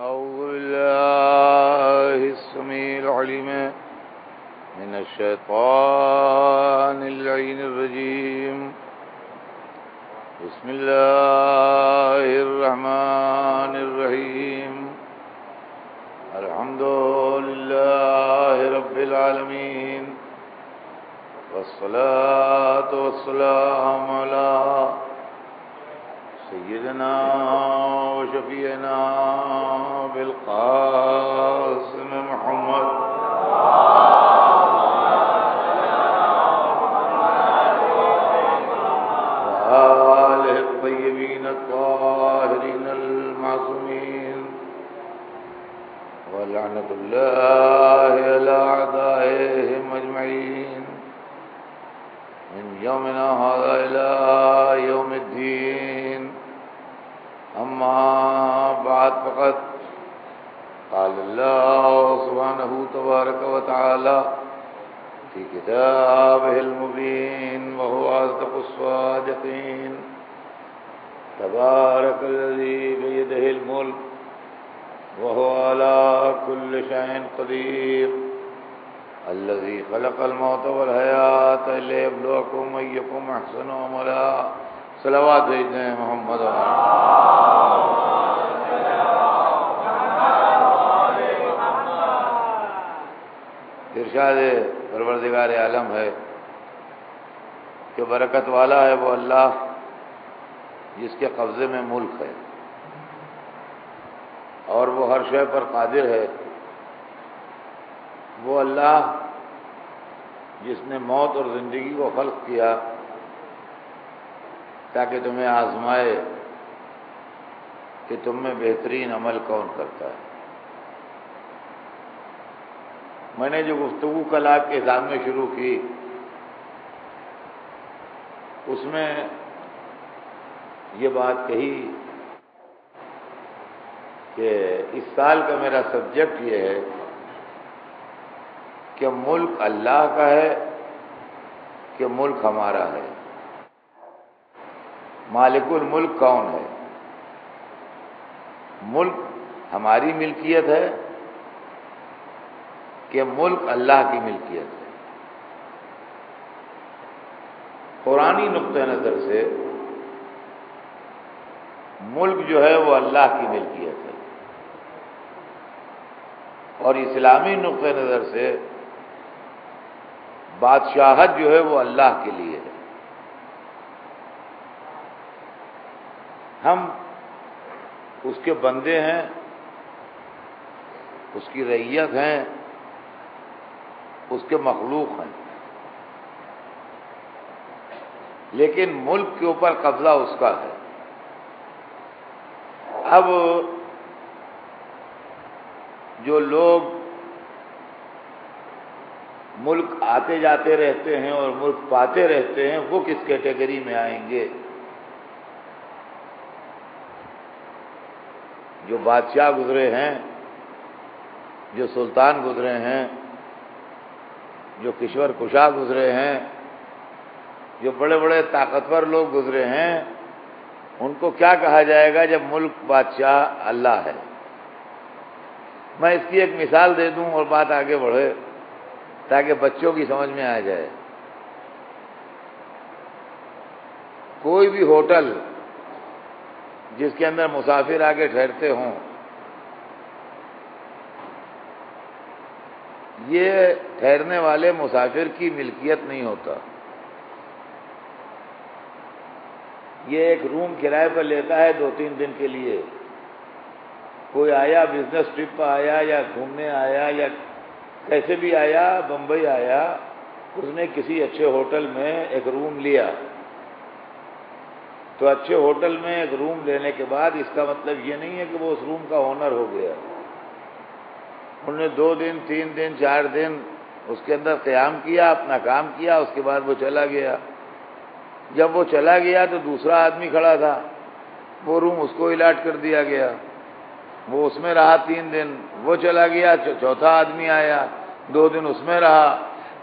أعوذ بالله السميع العليم من الشيطان اللعين الرجيم. بسم الله الرحمن الرحيم. الحمد لله رب العالمين، والصلاة والسلام على سيدنا وشفيعنا بالقاسم محمد وآله الطيبين الطاهرين المعصومين، ولعنة الله على أعدائهم أجمعين من يومنا هذا إلى يوم الدين. أما بعد، فقد قال الله سبحانه تبارك وتعالى في كتابه المبين وهو أصدق الصادقين: تبارك الذي بيده الملك وهو على كل شيء قدير، الذي خلق الموت والحياة ليبلوكم أيكم أحسن عملا. صلوات سيدنا محمد. ارشاد پروردگار عالم ہے کہ برکت والا ہے وہ اللہ جس کے قبضے میں ملک ہے، اور وہ ہر شے پر قادر ہے. وہ اللہ جس نے موت اور زندگی کو خلق کیا تاکہ تمہیں آزمائے کہ تم میں بہترین عمل کون کرتا ہے. میں نے جو گفتگو کل آپ کے سامنے شروع کی، اس میں یہ بات کہی کہ اس سال کا میرا سبجیکٹ یہ ہے کہ ملک اللہ کا ہے کہ ملک ہمارا ہے. مالک الملک کون ہے؟ ملک ہماری ملکیت ہے کہ ملک اللہ کی ملکیت ہے؟ قرآنی نقطہ نظر سے ملک جو ہے وہ اللہ کی ملکیت ہے، اور اسلامی نقطہ نظر سے بادشاہت جو ہے وہ اللہ کے لیے ہے. ہم اس کے بندے ہیں، اس کی رعیت ہیں، اس کے مخلوق ہیں، لیکن ملک کے اوپر قبضہ اس کا ہے. اب جو لوگ ملک آتے جاتے رہتے ہیں اور ملک پاتے رہتے ہیں، وہ کس کیٹیگری میں آئیں گے؟ جو بادشاہ گزرے ہیں، جو سلطان گزرے ہیں، جو کشور کشا گزرے ہیں، جو بڑے بڑے طاقتور لوگ گزرے ہیں، ان کو کیا کہا جائے گا جب ملک بادشاہ اللہ ہے؟ میں اس کی ایک مثال دے دوں اور بات آگے بڑھے تاکہ بچوں کی سمجھ میں آ جائے. کوئی بھی ہوٹل جس کے اندر مسافر آ کے ٹھہرتے ہوں، یہ ٹھہرنے والے مسافر کی ملکیت نہیں ہوتا. یہ ایک روم کرائے پر لیتا ہے 2-3 دن کے لیے. کوئی آیا بزنس ٹرپ پر آیا یا گھومنے آیا یا کیسے بھی آیا، بمبئی آیا، اس نے کسی اچھے ہوٹل میں ایک روم لیا. تو اچھے ہوٹل میں ایک روم لینے کے بعد اس کا مطلب یہ نہیں ہے کہ وہ اس روم کا اونر ہو گیا. انہوں نے 2 دن 3 دن 4 دن اس کے اندر قیام کیا، اپنا کام کیا، اس کے بعد وہ چلا گیا. جب وہ چلا گیا تو دوسرا آدمی کھڑا تھا، وہ روم اس کو الاٹ کر دیا گیا، وہ اس میں رہا 3 دن، وہ چلا گیا، چوتھا آدمی آیا، 2 دن اس میں رہا.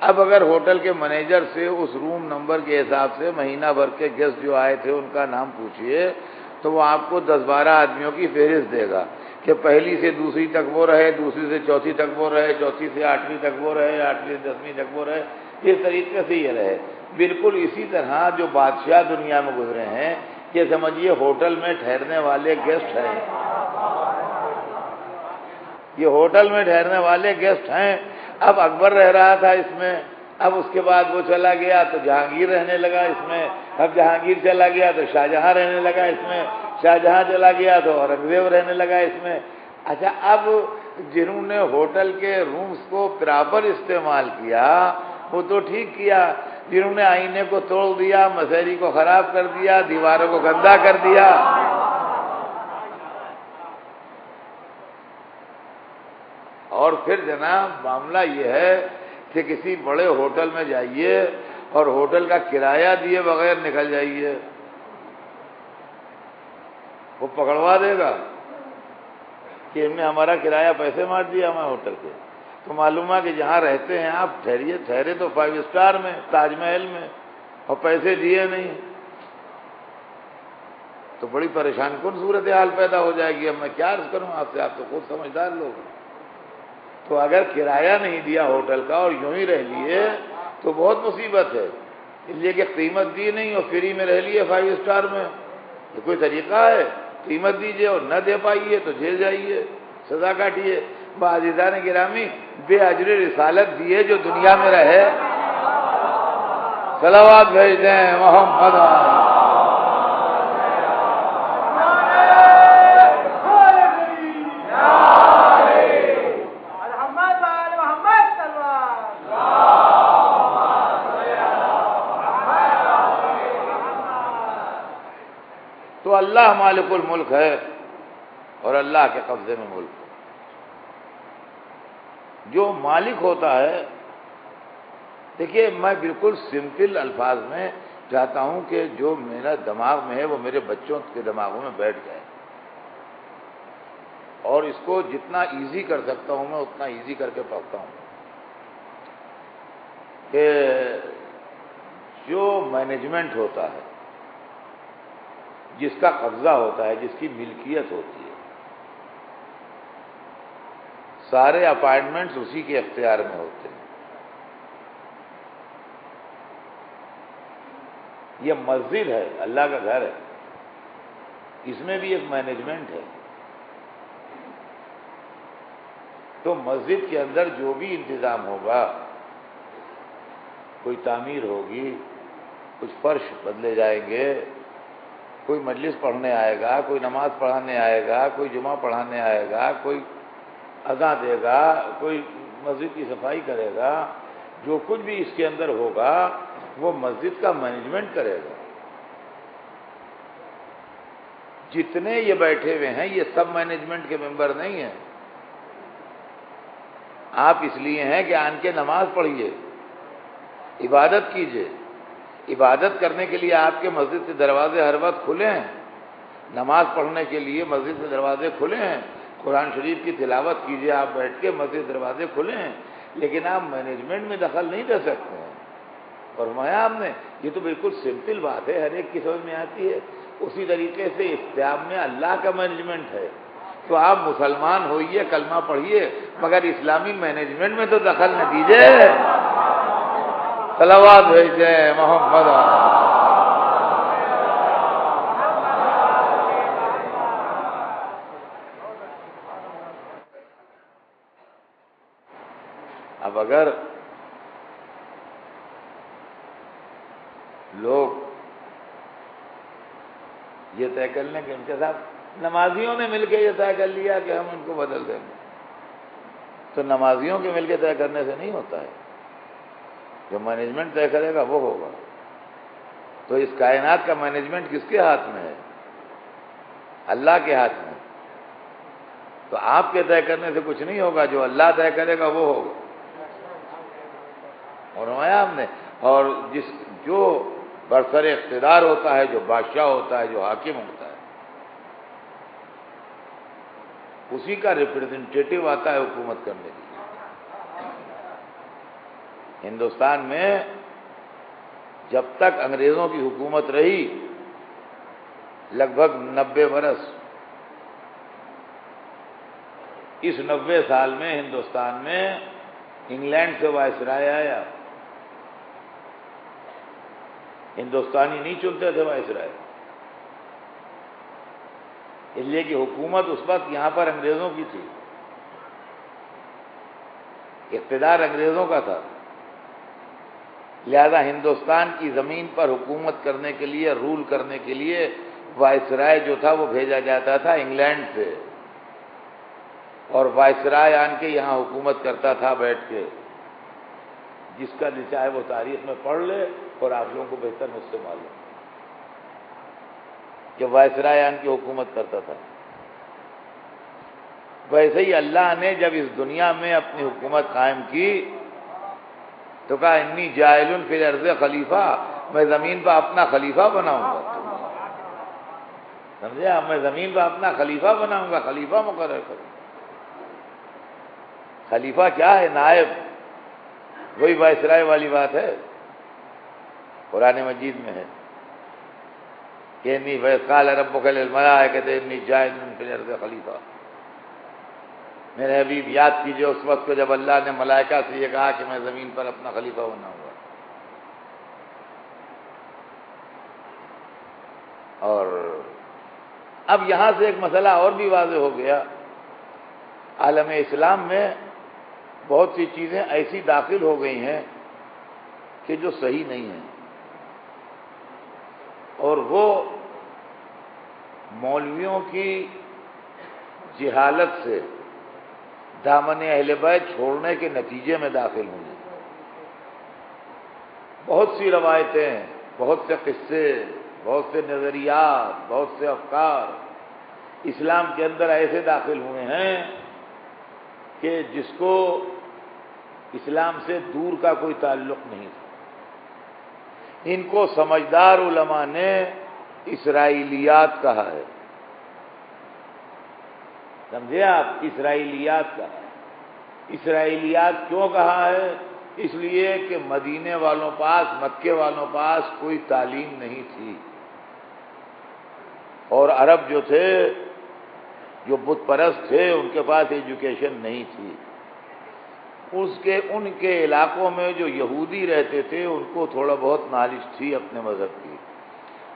اب اگر ہوٹل کے مینیجر سے اس روم نمبر کے حساب سے مہینہ بھر کے گیسٹ جو آئے تھے ان کا نام پوچھئے تو وہ آپ کو 10-12 آدمیوں کی فہرست دے گا کہ پہلی سے دوسری تک وہ رہے، دوسری سے چوتھی تک وہ رہے، چوتھی سے آٹھویں تک وہ رہے، آٹھویں سے 10ویں تک وہ رہے، اس طریقے سے یہ رہے۔ بالکل اسی طرح جو بادشاہ دنیا میں گزرے ہیں، یہ سمجھیے ہوٹل میں ٹھہرنے والے گیسٹ ہیں، یہ ہوٹل میں ٹھہرنے والے گیسٹ ہیں۔ اب اکبر رہ رہا تھا اس میں، اب اس کے بعد وہ چلا گیا تو جہانگیر رہنے لگا اس میں، اب جہانگیر چلا گیا تو شاہجہاں رہنے لگا اس میں، شاہجہاں چلا گیا تو اورنگزیب رہنے لگا اس میں۔ اچھا، اب جنہوں نے ہوٹل کے رومز کو پراپر استعمال کیا وہ تو ٹھیک کیا، جنہوں نے آئینے کو توڑ دیا، مسیری کو خراب کر دیا، دیواروں کو گندا کر دیا، اور پھر جناب معاملہ یہ ہے کہ کسی بڑے ہوٹل میں جائیے اور ہوٹل کا کرایہ دیے بغیر نکل جائیے، وہ پکڑوا دے گا کہ ان نے ہمارا کرایہ پیسے مار دیا ہمارے ہوٹل کے۔ تو معلوم ہے کہ جہاں رہتے ہیں آپ ٹھہرے تو 5 اسٹار میں، تاج محل میں، اور پیسے دیے نہیں، تو بڑی پریشان کن صورتحال پیدا ہو جائے گی۔ اب میں کیا عرض کروں آپ سے، آپ تو خود سمجھدار لوگ ہیں۔ تو اگر کرایہ نہیں دیا ہوٹل کا اور یوں ہی رہ لیے تو بہت مصیبت ہے، اس لیے کہ قیمت دی نہیں اور فری میں رہ لیے 5 اسٹار میں، یہ کوئی طریقہ ہے؟ قیمت دیجئے اور نہ دے پائیے تو جیل جائیے، سزا کاٹیے۔ عزیزان گرامی، بے اجر رسالت دیے جو دنیا میں رہے، صلوات بھیج دیں محمد۔ تو اللہ مالک الملک ہے اور اللہ کے قبضے میں ملک ہے۔ جو مالک ہوتا ہے، دیکھیے میں بالکل سمپل الفاظ میں چاہتا ہوں کہ جو میرا دماغ میں ہے وہ میرے بچوں کے دماغوں میں بیٹھ جائے، اور اس کو جتنا ایزی کر سکتا ہوں میں اتنا ایزی کر کے پڑھتا ہوں کہ جو مینجمنٹ ہوتا ہے، جس کا قبضہ ہوتا ہے، جس کی ملکیت ہوتی ہے، سارے اپائنٹمنٹس اسی کے اختیار میں ہوتے ہیں۔ یہ مسجد ہے، اللہ کا گھر ہے، اس میں بھی ایک مینجمنٹ ہے۔ تو مسجد کے اندر جو بھی انتظام ہوگا، کوئی تعمیر ہوگی، کچھ فرش بدلے جائیں گے، کوئی مجلس پڑھنے آئے گا، کوئی نماز پڑھانے آئے گا، کوئی جمعہ پڑھانے آئے گا، کوئی اذان دے گا، کوئی مسجد کی صفائی کرے گا، جو کچھ بھی اس کے اندر ہوگا وہ مسجد کا مینجمنٹ کرے گا۔ جتنے یہ بیٹھے ہوئے ہیں یہ سب مینجمنٹ کے ممبر نہیں ہیں۔ آپ اس لیے ہیں کہ آن کے نماز پڑھیے، عبادت کیجیے، عبادت کرنے کے لیے آپ کے مسجد کے دروازے ہر وقت کھلے ہیں، نماز پڑھنے کے لیے مسجد کے دروازے کھلے ہیں، قرآن شریف کی تلاوت کیجیے آپ بیٹھ کے، مسجد دروازے کھلے ہیں، لیکن آپ مینجمنٹ میں دخل نہیں دے سکتے ہیں۔ فرمایا آپ نے، یہ تو بالکل سمپل بات ہے، ہر ایک کی سمجھ میں آتی ہے۔ اسی طریقے سے اسلام میں اللہ کا مینجمنٹ ہے، تو آپ مسلمان ہوئیے، کلمہ پڑھیے، مگر اسلامی مینجمنٹ میں تو دخل نہ دیجیے۔ صلوات بھیجیں محمد۔ اب اگر لوگ یہ طے کر لیں کہ ان کے ساتھ نمازیوں نے مل کے یہ طے کر لیا کہ ہم ان کو بدل دیں گے، تو نمازیوں کے مل کے طے کرنے سے نہیں ہوتا ہے، جو مینجمنٹ طے کرے گا وہ ہوگا۔ تو اس کائنات کا مینجمنٹ کس کے ہاتھ میں ہے؟ اللہ کے ہاتھ میں۔ تو آپ کے طے کرنے سے کچھ نہیں ہوگا، جو اللہ طے کرے گا وہ ہوگا۔ اور ہم نے، اور جو برسر اقتدار ہوتا ہے، جو بادشاہ ہوتا ہے، جو حاکم ہوتا ہے، اسی کا ریپرزنٹیٹو آتا ہے حکومت کرنے کے لیے۔ ہندوستان میں جب تک انگریزوں کی حکومت رہی، لگ بھگ 90 برس، اس 90 سال میں ہندوستان میں انگلینڈ سے وائسرائے آیا، ہندوستانی نہیں چنتے تھے وائسرائے، اس لیے کہ حکومت اس وقت یہاں پر انگریزوں کی تھی، اقتدار انگریزوں کا تھا، لہذا ہندوستان کی زمین پر حکومت کرنے کے لیے، رول کرنے کے لیے وائسرائے جو تھا وہ بھیجا جاتا تھا انگلینڈ سے، اور وائسرائے آن کے یہاں حکومت کرتا تھا بیٹھ کے، جس کا جو چاہے وہ تاریخ میں پڑھ لے، اور آپ لوگوں کو بہتر مجھ سے معلوم کہ وائسرائے آن کی حکومت کرتا تھا۔ ویسے ہی اللہ نے جب اس دنیا میں اپنی حکومت قائم کی تو کہا انی جاعل فی الارض خلیفہ، میں زمین پر اپنا خلیفہ بناؤں گا، سمجھے آپ؟ میں زمین پر اپنا خلیفہ بناؤں گا، خلیفہ مقرر کروں۔ خلیفہ کیا ہے؟ نائب، وہی وائسرائے والی بات ہے، قرآن مجید میں ہے کہ انی قال ربک للملائکۃ انی جاعل فی الارض خلیفہ۔ میرے حبیب یاد کیجئے اس وقت کو جب اللہ نے ملائکہ سے یہ کہا کہ میں زمین پر اپنا خلیفہ بناؤں گا۔ اور اب یہاں سے ایک مسئلہ اور بھی واضح ہو گیا، عالم اسلام میں بہت سی چیزیں ایسی داخل ہو گئی ہیں کہ جو صحیح نہیں ہیں، اور وہ مولویوں کی جہالت سے دامن اہل بیت چھوڑنے کے نتیجے میں داخل ہوئی۔ بہت سی روایتیں، بہت سے قصے، بہت سے نظریات، بہت سے افکار اسلام کے اندر ایسے داخل ہوئے ہیں کہ جس کو اسلام سے دور کا کوئی تعلق نہیں تھا۔ ان کو سمجھدار علماء نے اسرائیلیات کہا ہے، سمجھے آپ؟ اسرائیلیات کا اسرائیلیات کیوں کہا ہے؟ اس لیے کہ مدینے والوں پاس، مکے والوں پاس کوئی تعلیم نہیں تھی، اور عرب جو تھے، جو بت پرست تھے، ان کے پاس ایجوکیشن نہیں تھی۔ ان کے علاقوں میں جو یہودی رہتے تھے ان کو تھوڑا بہت نالج تھی اپنے مذہب کی،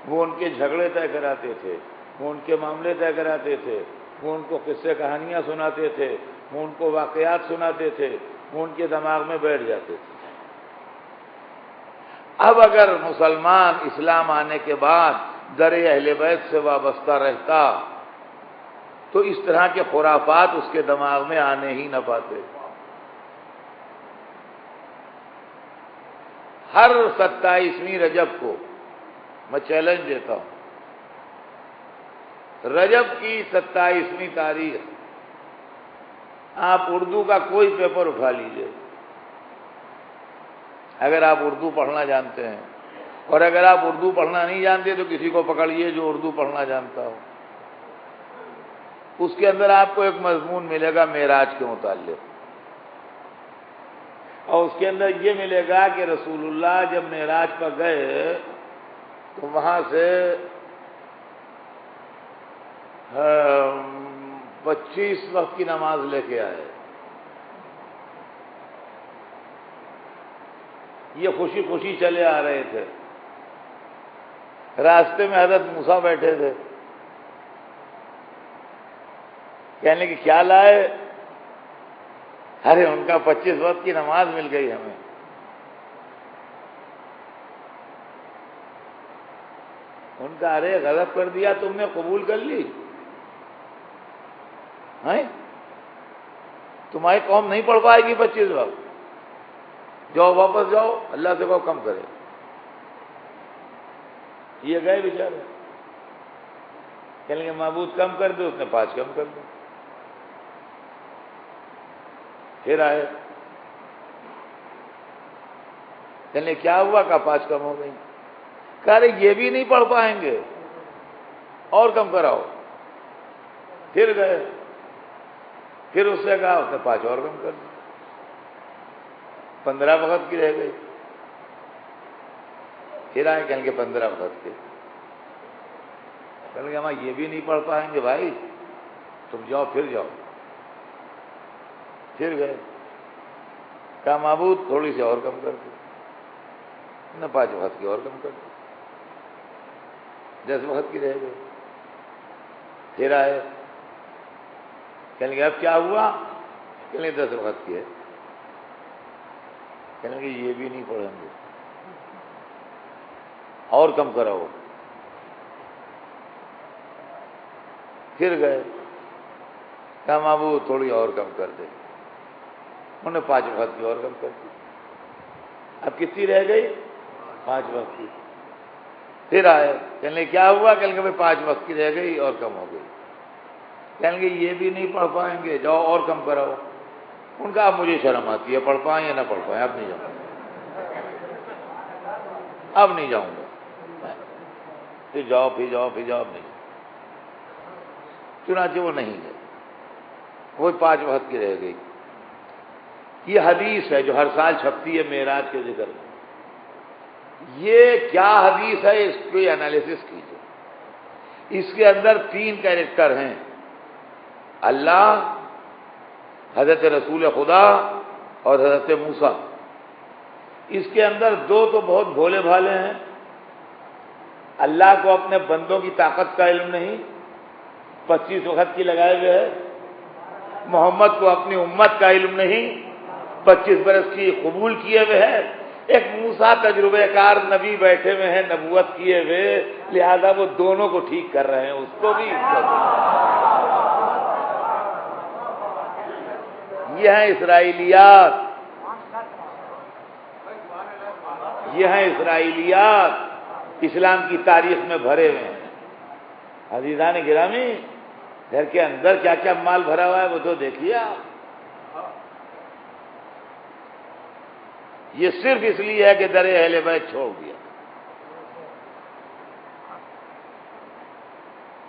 وہ ان کے جھگڑے طے کراتے تھے، وہ ان کے معاملے طے کراتے تھے، وہ ان کو قصے کہانیاں سناتے تھے، وہ ان کو واقعات سناتے تھے، وہ ان کے دماغ میں بیٹھ جاتے تھے۔ اب اگر مسلمان اسلام آنے کے بعد در اہل بیت سے وابستہ رہتا تو اس طرح کے خرافات اس کے دماغ میں آنے ہی نہ پاتے۔ ہر 27ویں رجب کو میں چیلنج دیتا ہوں، رجب کی 27ویں تاریخ آپ اردو کا کوئی پیپر اٹھا لیجئے، اگر آپ اردو پڑھنا جانتے ہیں، اور اگر آپ اردو پڑھنا نہیں جانتے تو کسی کو پکڑیے جو اردو پڑھنا جانتا ہو، اس کے اندر آپ کو ایک مضمون ملے گا معراج کے متعلق، اور اس کے اندر یہ ملے گا کہ رسول اللہ جب معراج پر گئے تو وہاں سے 25 وقت کی نماز لے کے آئے۔ یہ خوشی خوشی چلے آ رہے تھے، راستے میں حضرت موسیٰ بیٹھے تھے، کہنے کہ کیا لائے؟ ارے ان کا 25 وقت کی نماز مل گئی ہمیں۔ ان کا ارے غضب کر دیا تم نے، قبول کر لی؟ تمہاری قوم نہیں پڑھ پائے گی 25 وقت، جاؤ واپس جاؤ، اللہ سے کہو کم کرے۔ یہ گئے بیچارے، کہنے کہ معبود کم کر دے، اس نے 5 کم کر دے۔ پھر آئے، کہنے کیا ہوا؟ کہا 5 کم ہو گئی۔ کہا رہے یہ بھی نہیں پڑھ پائیں گے، اور کم کراؤ۔ پھر گئے، پھر اس سے کہا، اس نے 5 اور کم کر دی، 15 وقت کی رہ گئی۔ پھر آئے، کہنے کہ 15 وقت کے، کہنے کہ ہم یہ بھی نہیں پڑھ پائیں گے بھائی، تم جاؤ، پھر جاؤ۔ پھر گئے، کہا معبود تھوڑی سی اور کم کر دو، نے 5 وقت کی اور کم کر دی، 10 وقت کی رہ گئی۔ پھر آئے، کہنے لگے اب کیا ہوا؟ کہنے لگے 10 وقت کی ہے۔ کہنے لگے یہ بھی نہیں پڑھیں گے، اور کم کراؤ۔ پھر گئے، کہا معبود تھوڑی اور کم کر دے، انہوں نے 5 وقت کی اور کم کر دی۔ اب کتنی رہ گئی؟ 5 وقت کی۔ پھر آئے، کہنے لگے کیا ہوا؟ کہنے لگے 5 وقت کی رہ گئی اور کم ہو گئی۔ کہنے لگے یہ بھی نہیں پڑھ پائیں گے، جاؤ اور کم کراؤ۔ ان کا اب مجھے شرم آتی ہے، پڑھ پائیں یا نہ پڑھ پائیں، اب نہیں جاؤں گا، اب نہیں جاؤں گا۔ پھر جاؤ، اب نہیں جاؤں۔ چنانچہ وہ نہیں گئے، وہ 5 وقت کی رہ گئی۔ یہ حدیث ہے جو ہر سال چھپتی ہے معراج کے ذکر میں۔ یہ کیا حدیث ہے، اس کی انالیسس کیجیے۔ اس کے اندر 3 کیریکٹر ہیں، اللہ، حضرت رسول خدا اور حضرت موسیٰ۔ اس کے اندر 2 تو بہت بھولے بھالے ہیں، اللہ کو اپنے بندوں کی طاقت کا علم نہیں، 25 وقت کی لگائے ہوئے ہے۔ محمد کو اپنی امت کا علم نہیں، 25 برس کی قبول کیے ہوئے ہے۔ ایک موسیٰ تجربہ کار نبی بیٹھے ہوئے ہیں نبوت کیے ہوئے، لہذا وہ دونوں کو ٹھیک کر رہے ہیں، اس کو بھی اس کو بھی۔ یہ ہیں اسرائیلیات، یہ ہیں اسرائیلیات، اسلام کی تاریخ میں بھرے ہوئے ہیں۔ عزیزان گرامی، گھر کے اندر کیا کیا مال بھرا ہوا ہے وہ تو دیکھیے آپ۔ یہ صرف اس لیے ہے کہ در اہل بیت چھوڑ دیا،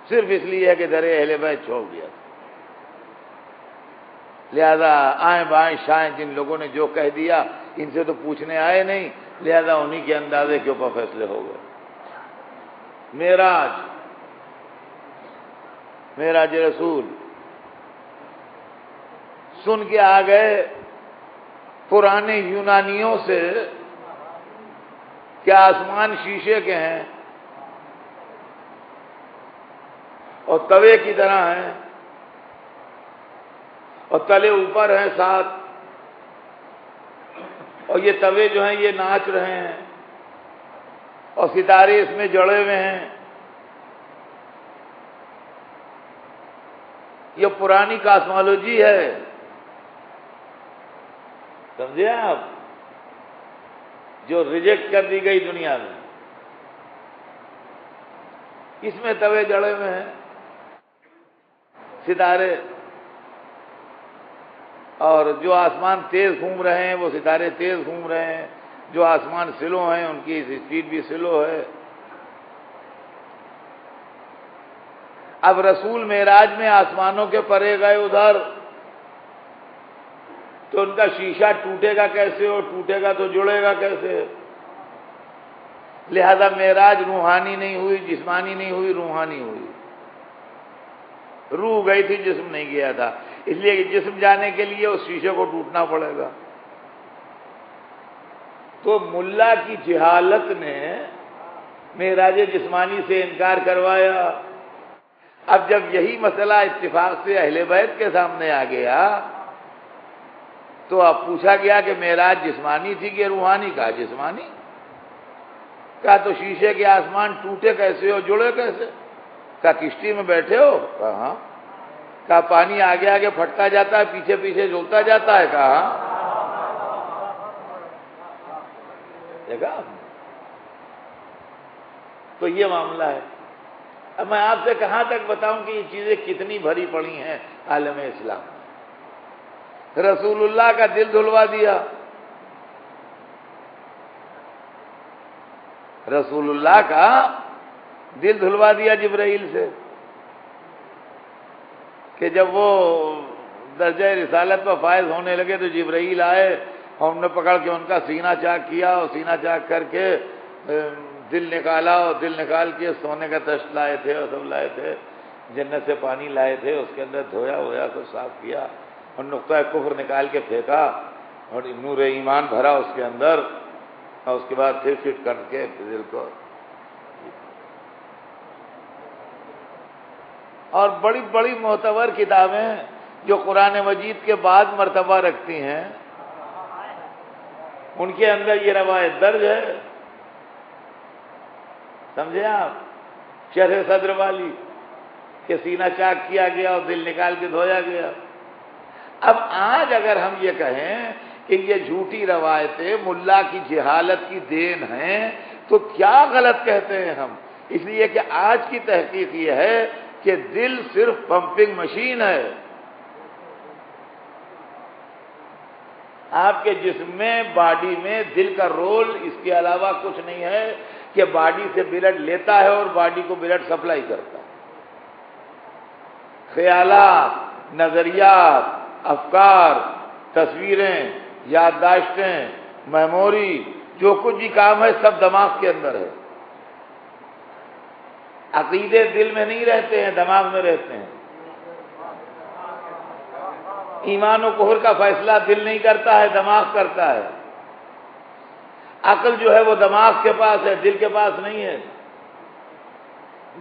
صرف اس لیے ہے کہ در اہل بیت چھوڑ دیا، لہذا آئیں بائیں شائیں جن لوگوں نے جو کہہ دیا ان سے تو پوچھنے آئے نہیں، لہذا انہی کے اندازے کے اوپر فیصلے ہو گئے۔ معراج رسول سن کے آ گئے پرانے یونانیوں سے کہ آسمان شیشے کے ہیں اور توے کی طرح ہیں اور تلے اوپر ہیں 7، اور یہ توے جو ہیں یہ ناچ رہے ہیں اور ستارے اس میں جڑے ہوئے ہیں۔ یہ پرانی کاسمالوجی ہے، سمجھے آپ، جو ریجیکٹ کر دی گئی دنیا میں۔ اس میں توے جڑے ہوئے ہیں، ستارے، اور جو آسمان تیز گھوم رہے ہیں وہ ستارے تیز گھوم رہے ہیں، جو آسمان سلو ہیں ان کی اسپیڈ بھی سلو ہے۔ اب رسول معراج میں آسمانوں کے پرے گئے ادھر، تو ان کا شیشہ ٹوٹے گا کیسے، اور ٹوٹے گا تو جڑے گا کیسے؟ لہذا معراج روحانی نہیں ہوئی، جسمانی نہیں ہوئی، روحانی ہوئی۔ روح گئی تھی، جسم نہیں گیا تھا، اس لیے کہ جسم جانے کے لیے اس شیشے کو ٹوٹنا پڑے گا۔ تو ملا کی جہالت نے معراج جسمانی سے انکار کروایا۔ اب جب یہی مسئلہ اتفاق سے اہل بیت کے سامنے آ گیا تو اب پوچھا گیا کہ معراج جسمانی تھی کہ روحانی؟ کہا جسمانی۔ کہا تو شیشے کے آسمان ٹوٹے کیسے اور جڑے کیسے؟ کہا کشتی میں بیٹھے ہو؟ کہا ہاں۔ کہا پانی آگے آگے پھٹتا جاتا ہے، پیچھے پیچھے جلتا جاتا ہے؟ کہا ہاں۔ دیکھا؟ تو یہ معاملہ ہے۔ اب میں آپ سے کہاں تک بتاؤں کہ یہ چیزیں کتنی بھری پڑی ہیں عالم اسلام میں۔ رسول اللہ کا دل دھلوا دیا، رسول اللہ کا دل دھلوا دیا جبرائیل سے، کہ جب وہ درجہ رسالت پر فائز ہونے لگے تو جبرائیل آئے اور انہوں نے پکڑ کے ان کا سینہ چاک کیا، اور سینہ چاک کر کے دل نکالا، اور دل نکال کے سونے کا تشت لائے تھے اور سب لائے تھے، جنت سے پانی لائے تھے، اس کے اندر دھویا ہویا کو صاف کیا، اور نقطہ کفر نکال کے پھینکا اور نور ایمان بھرا اس کے اندر، اور اس کے بعد پھر فٹ کر کے دل کو. اور بڑی بڑی معتبر کتابیں جو قرآن مجید کے بعد مرتبہ رکھتی ہیں، ان کے اندر یہ روایت درج ہے. سمجھے آپ؟ شرح صدر والی کہ سینہ چاک کیا گیا اور دل نکال کے دھویا گیا. اب آج اگر ہم یہ کہیں کہ یہ جھوٹی روایتیں ملا کی جہالت کی دین ہیں تو کیا غلط کہتے ہیں ہم؟ اس لیے کہ آج کی تحقیق یہ ہے کہ دل صرف پمپنگ مشین ہے. آپ کے جسم میں، باڈی میں دل کا رول اس کے علاوہ کچھ نہیں ہے کہ باڈی سے بلڈ لیتا ہے اور باڈی کو بلڈ سپلائی کرتا ہے. خیالات، نظریات، افکار، تصویریں، یادداشتیں، میموری، جو کچھ بھی کام ہے سب دماغ کے اندر ہے. عقیدے دل میں نہیں رہتے ہیں، دماغ میں رہتے ہیں. ایمان و کفر کا فیصلہ دل نہیں کرتا ہے، دماغ کرتا ہے. عقل جو ہے وہ دماغ کے پاس ہے، دل کے پاس نہیں ہے.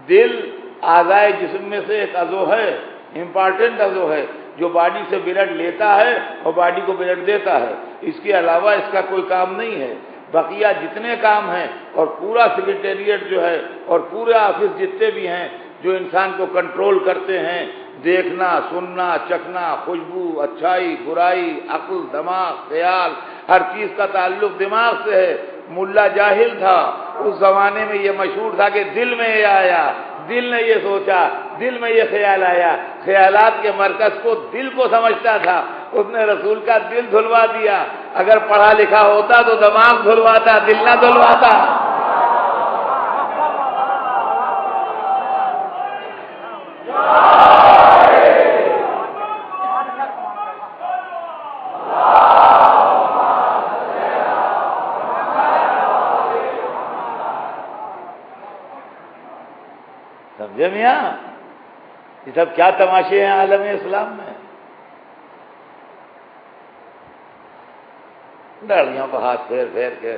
دل اعضائے جسم میں سے ایک عضو ہے، امپارٹنٹ عضو ہے، جو باڈی سے بلڈ لیتا ہے اور باڈی کو بلڈ دیتا ہے. اس کے علاوہ اس کا کوئی کام نہیں ہے. بقیہ جتنے کام ہیں اور پورا سیکریٹریٹ جو ہے اور پورے آفس جتنے بھی ہیں جو انسان کو کنٹرول کرتے ہیں، دیکھنا، سننا، چکھنا، خوشبو، اچھائی، برائی، عقل، دماغ، خیال، ہر چیز کا تعلق دماغ سے ہے. ملا جاہل تھا، اس زمانے میں یہ مشہور تھا کہ دل میں یہ آیا، دل نے یہ سوچا، دل میں یہ خیال آیا. خیالات کے مرکز کو دل کو سمجھتا تھا. اس نے رسول کا دل دھلوا دیا. اگر پڑھا لکھا ہوتا تو دماغ دھلواتا، دل نہ دھلواتا. سمجھے میاں؟ یہ سب کیا تماشے ہیں عالم اسلام میں؟ ڈاڑیوں کو ہاتھ پھیر پھیر کے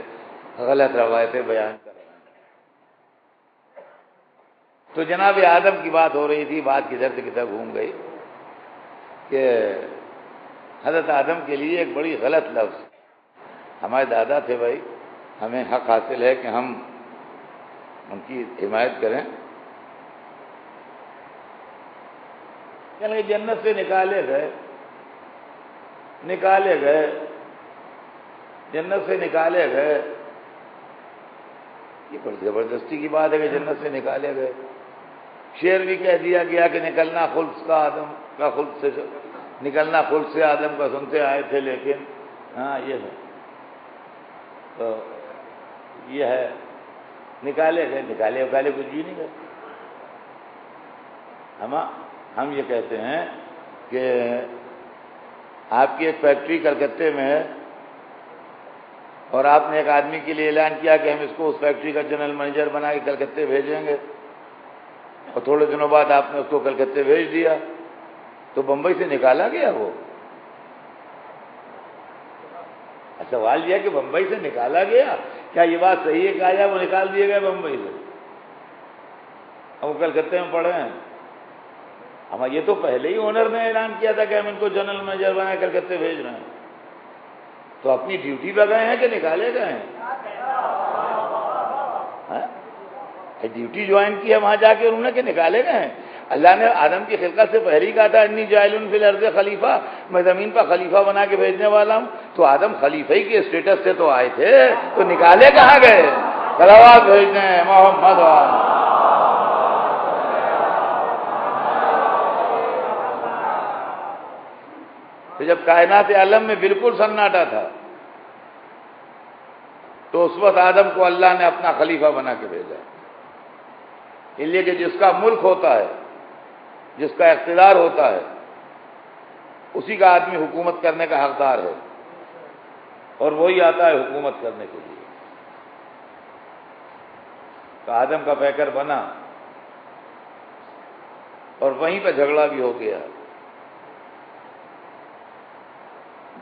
غلط روایتیں بیان کر رہے ہیں. تو جناب آدم کی بات ہو رہی تھی، بات کدھر سے کدھر گھوم گئی کہ حضرت آدم کے لیے ایک بڑی غلط لفظ. ہمارے دادا تھے بھائی، ہمیں حق حاصل ہے کہ ہم ان کی حمایت کریں. یعنی جنت سے نکالے گئے، جنت سے نکالے گئے. یہ بڑی زبردستی کی بات ہے کہ جنت سے نکالے گئے. شعر بھی کہہ دیا گیا کہ نکلنا خلد کا آدم کا خلد سے، نکلنا خلد سے آدم کا سنتے آئے تھے، لیکن ہاں یہ ہے تو یہ ہے نکالے گئے کچھ بھی نہیں گئے. ہم یہ کہتے ہیں کہ آپ کی ایک فیکٹری کلکتے میں ہے اور آپ نے ایک آدمی کے لیے اعلان کیا کہ ہم اس کو اس فیکٹری کا جنرل مینیجر بنا کے کلکتے بھیجیں گے، اور تھوڑے دنوں بعد آپ نے اس کو کلکتے بھیج دیا تو بمبئی سے نکالا گیا. وہ سوال یہ ہے کہ بمبئی سے نکالا گیا، کیا یہ بات صحیح ہے کہ آیا وہ نکال دیے گئے بمبئی سے اور وہ کلکتے میں پڑے ہیں؟ ہم یہ تو پہلے ہی اونر نے اعلان کیا تھا کہ ہم ان کو جنرل مینیجر بنا کے کلکتے بھیج رہے ہیں. تو اپنی ڈیوٹی پہ گئے ہیں کہ نکالے گئے ہیں؟ ڈیوٹی جوائن کی ہے وہاں جا کے انہوں نے کہ نکالے گئے ہیں؟ اللہ نے آدم کی خلقت سے پہلے ہی کہا تھا انی جاعل فی الارض خلیفہ، میں زمین پر خلیفہ بنا کے بھیجنے والا ہوں. تو آدم خلیفہ ہی کے اسٹیٹس سے تو آئے تھے، تو نکالے کہاں گئے؟ صلوات بھیجنے ہیں محمد وآلہ. تو جب کائنات عالم میں بالکل سناٹا تھا تو اس وقت آدم کو اللہ نے اپنا خلیفہ بنا کے بھیجا. اس لیے کہ جس کا ملک ہوتا ہے، جس کا اقتدار ہوتا ہے، اسی کا آدمی حکومت کرنے کا حقدار ہے، اور وہی آتا ہے حکومت کرنے کے لیے. تو آدم کا پیکر بنا اور وہیں پہ جھگڑا بھی ہو گیا.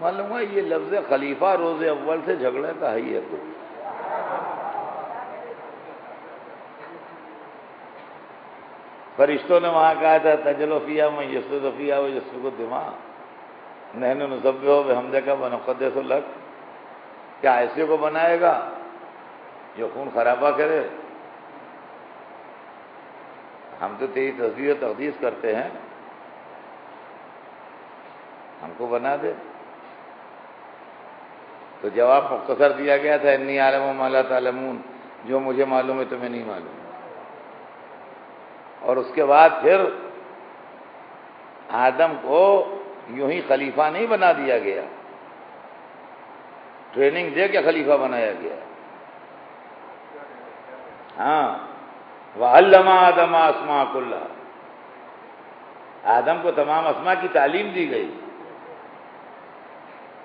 معلوم ہوا یہ لفظ خلیفہ روز اول سے جھگڑے کا ہی ہے کچھ. فرشتوں نے وہاں کہا تھا تجلو فیہا من یسجد فیہا ویسفک الدماء نحن نسبح بحمدک ونقدس لک. کیا ایسے کو بنائے گا جو خون خرابہ کرے؟ ہم تو تیری تسبیح و تقدیس کرتے ہیں، ہم کو بنا دے. تو جواب مختصر دیا گیا تھا انی اعلم ما لا تعلمون، جو مجھے معلوم ہے تمہیں نہیں معلوم. اور اس کے بعد پھر آدم کو یوں ہی خلیفہ نہیں بنا دیا گیا، ٹریننگ دے کے خلیفہ بنایا گیا. ہاں وَعَلَّمَ آدَمَ أَسْمَاءَ كُلَّهَا، آدم کو تمام اسماء کی تعلیم دی گئی.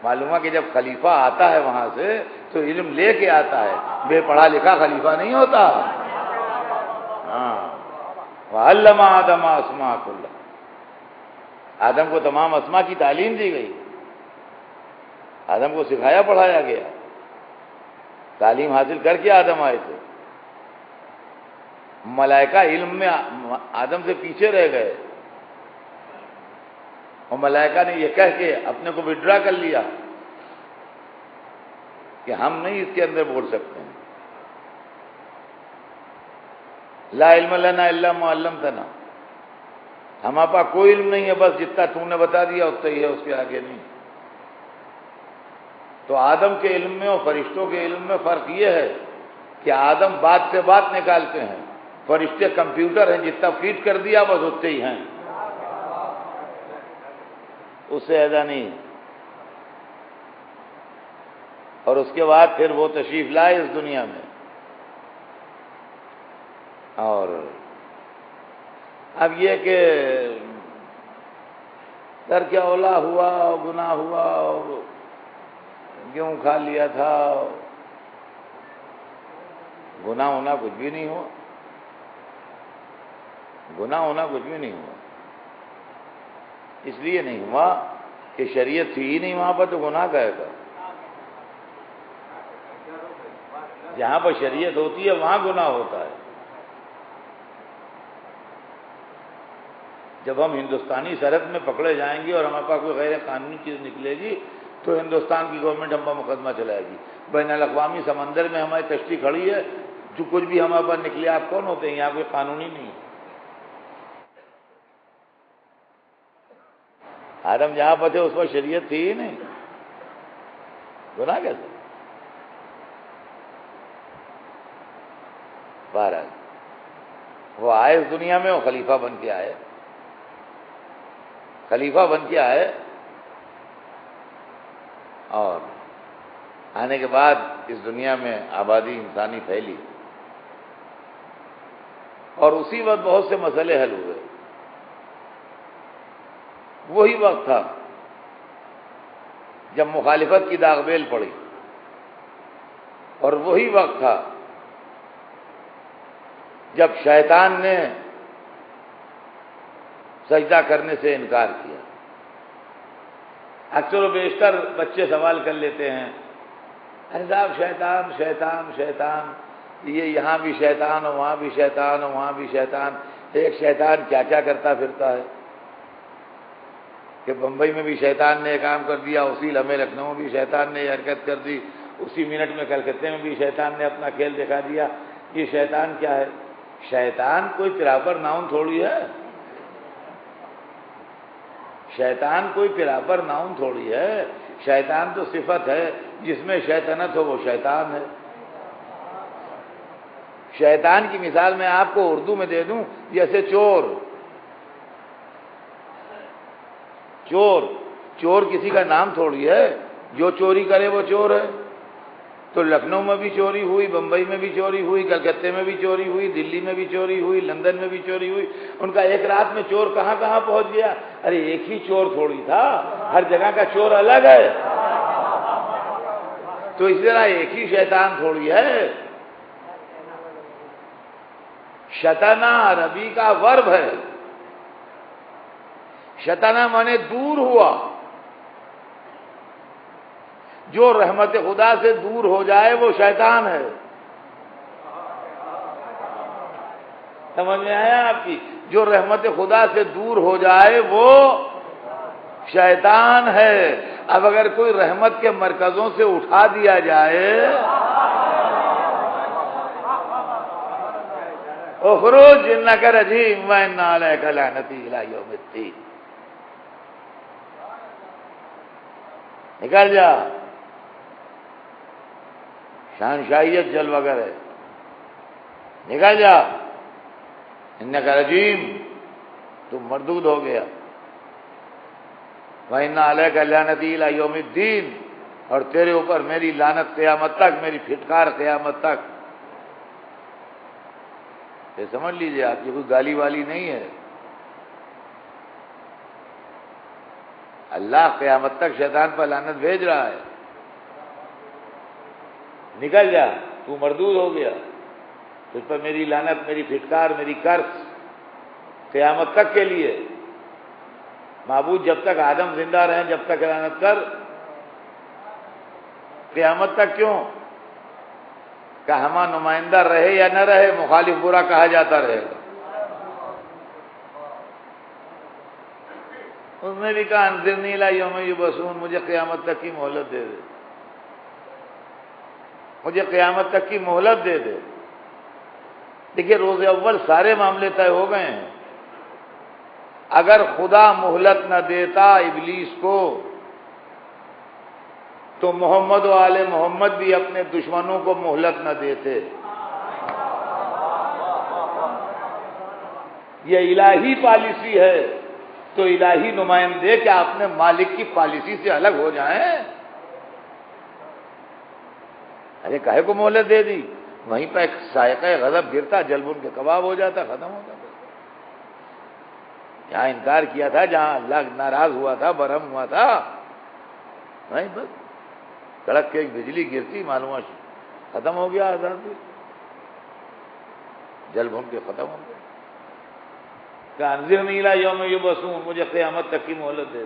معلوم ہے کہ جب خلیفہ آتا ہے وہاں سے تو علم لے کے آتا ہے، بے پڑھا لکھا خلیفہ نہیں ہوتا. ہاں وَعَلَّمَ آدَمَ أَسْمَاءَ كُلَّهَا، آدم کو تمام اسماء کی تعلیم دی گئی، آدم کو سکھایا پڑھایا گیا. تعلیم حاصل کر کے آدم آئے تھے. ملائکہ علم میں آدم سے پیچھے رہ گئے، اور ملائکہ نے یہ کہہ کے اپنے کو وڈرا کر لیا کہ ہم نہیں اس کے اندر بول سکتے ہیں. لا علم لنا الا ما علمتنا، ہمارے پاس کوئی علم نہیں ہے، بس جتنا تو نے بتا دیا اتنا ہی ہے، اس کے آگے نہیں. تو آدم کے علم میں اور فرشتوں کے علم میں فرق یہ ہے کہ آدم بات سے بات نکالتے ہیں، فرشتے کمپیوٹر ہیں، جتنا فیڈ کر دیا بس اتنے ہی ہیں، اس سے زیادہ نہیں. اور اس کے بعد پھر وہ تشریف لائے اس دنیا میں، اور اب یہ کہ ترک اولا ہوا، گناہ ہوا، گیہوں کھا لیا تھا، گناہ ہونا کچھ بھی نہیں ہوا، گناہ ہونا کچھ بھی نہیں ہوا. اس لیے نہیں ہوا کہ شریعت تھی ہی نہیں وہاں پر، تو گناہ کا ہے کا. جہاں پر شریعت ہوتی ہے وہاں گناہ ہوتا ہے. جب ہم ہندوستانی سرحد میں پکڑے جائیں گے اور ہمارے پاس کوئی غیر قانونی چیز نکلے گی تو ہندوستان کی گورنمنٹ ہم پر مقدمہ چلائے گی. بین الاقوامی سمندر میں ہماری کشتی کھڑی ہے، جو کچھ بھی ہمارے پاس نکلے، آپ کون ہوتے ہیں؟ یہاں کوئی قانونی نہیں ہے. آدم جہاں پر تھے اس پر شریعت تھی ہی نہیں، گناہ کیسے؟ بہرحال وہ آئے اس دنیا میں، وہ خلیفہ بن کے آئے، خلیفہ بن کے آئے. اور آنے کے بعد اس دنیا میں آبادی انسانی پھیلی، اور اسی وقت بہت سے مسئلے حل ہوئے. وہی وقت تھا جب مخالفت کی داغ بیل پڑی، اور وہی وقت تھا جب شیطان نے سجدہ کرنے سے انکار کیا. اکثر و بیشتر بچے سوال کر لیتے ہیں، ارے صاحب شیطان شیطان شیطان، یہ یہاں بھی شیطان اور وہاں بھی شیطان اور وہاں بھی شیطان، ایک شیطان کیا کیا کرتا پھرتا ہے؟ کہ بمبئی میں بھی شیطان نے یہ کام کر دیا، اسی لمحے لکھنؤ میں بھی شیطان نے یہ حرکت کر دی، اسی منٹ میں کلکتے میں بھی شیطان نے اپنا کھیل دکھا دیا. یہ شیطان کیا ہے؟ شیطان کوئی پراپر ناؤن تھوڑی ہے، شیطان کوئی پراپر ناؤن تھوڑی ہے. شیطان تو صفت ہے، جس میں شیطنت ہو وہ شیطان ہے. شیطان کی مثال میں آپ کو اردو میں دے دوں، جیسے چور. چور چور کسی کا نام تھوڑی ہے، جو چوری کرے وہ چور ہے. تو لکھنؤ میں بھی چوری ہوئی، بمبئی میں بھی چوری ہوئی، کلکتے میں بھی چوری ہوئی، دلی میں بھی چوری ہوئی، لندن میں بھی چوری ہوئی. ان کا ایک رات میں چور کہاں کہاں پہنچ گیا؟ ارے ایک ہی چور تھوڑی تھا، ہر جگہ کا چور الگ ہے. تو اس طرح ایک ہی شیطان تھوڑی ہے. شتنا عربی کا ورب ہے. شتنا مانے دور ہوا، جو رحمت خدا سے دور ہو جائے وہ شیطان ہے. سمجھ میں آیا آپ کی؟ جو رحمت خدا سے دور ہو جائے وہ شیطان ہے. اب اگر کوئی رحمت کے مرکزوں سے اٹھا دیا جائے، اخرج انک رجیم وان علیک لعنتی الی یوم الدین، نکل جا. شہنشاہیت جلوہ گر ہے، نکل جا. انک رجیم، تم مردود ہو گیا. وَإِنَّ عَلَيْكَ لَعْنَتِي إِلَى يَوْمِ الدِّينِ، اور تیرے اوپر میری لعنت قیامت تک، میری پھٹکار قیامت تک. یہ سمجھ لیجئے آپ، یہ کوئی گالی والی نہیں ہے. اللہ قیامت تک شیطان پر لعنت بھیج رہا ہے. نکل جا، تو مردود ہو گیا. تجھ پر میری لعنت، میری پھٹکار، میری کرس قیامت تک کے لیے. معبود جب تک آدم زندہ رہیں جب تک لعنت کر، قیامت تک کیوں؟ کہ ہما نمائندہ رہے یا نہ رہے، مخالف برا کہا جاتا رہے گا. اس نے بھی کہا انذرنی الی یوم یبعثون، مجھے قیامت تک کی مہلت دے دے، مجھے قیامت تک کی مہلت دے دے. دیکھیے روز اول سارے معاملے طے ہو گئے ہیں. اگر خدا مہلت نہ دیتا ابلیس کو تو محمد و آل محمد بھی اپنے دشمنوں کو مہلت نہ دیتے. یہ الہی پالیسی ہے، تو الہی نمائندے کیا اپنے مالک کی پالیسی سے الگ ہو جائیں؟ ارے کہے کو مہلت دے دی، وہیں پہ ایک سائقہ غضب گرتا، جلب ان کے کباب ہو جاتا، ختم ہو جاتا. جہاں انکار کیا تھا، جہاں اللہ ناراض ہوا تھا، برہم ہوا تھا، نہیں بس کڑک کے ایک بجلی گرتی، معلوم ختم ہو گیا آزادی، جلب ان کے ختم ہو گئے. کہ انذرنی الی یوم یبعثون، مجھے قیامت تک کی مہلت دے.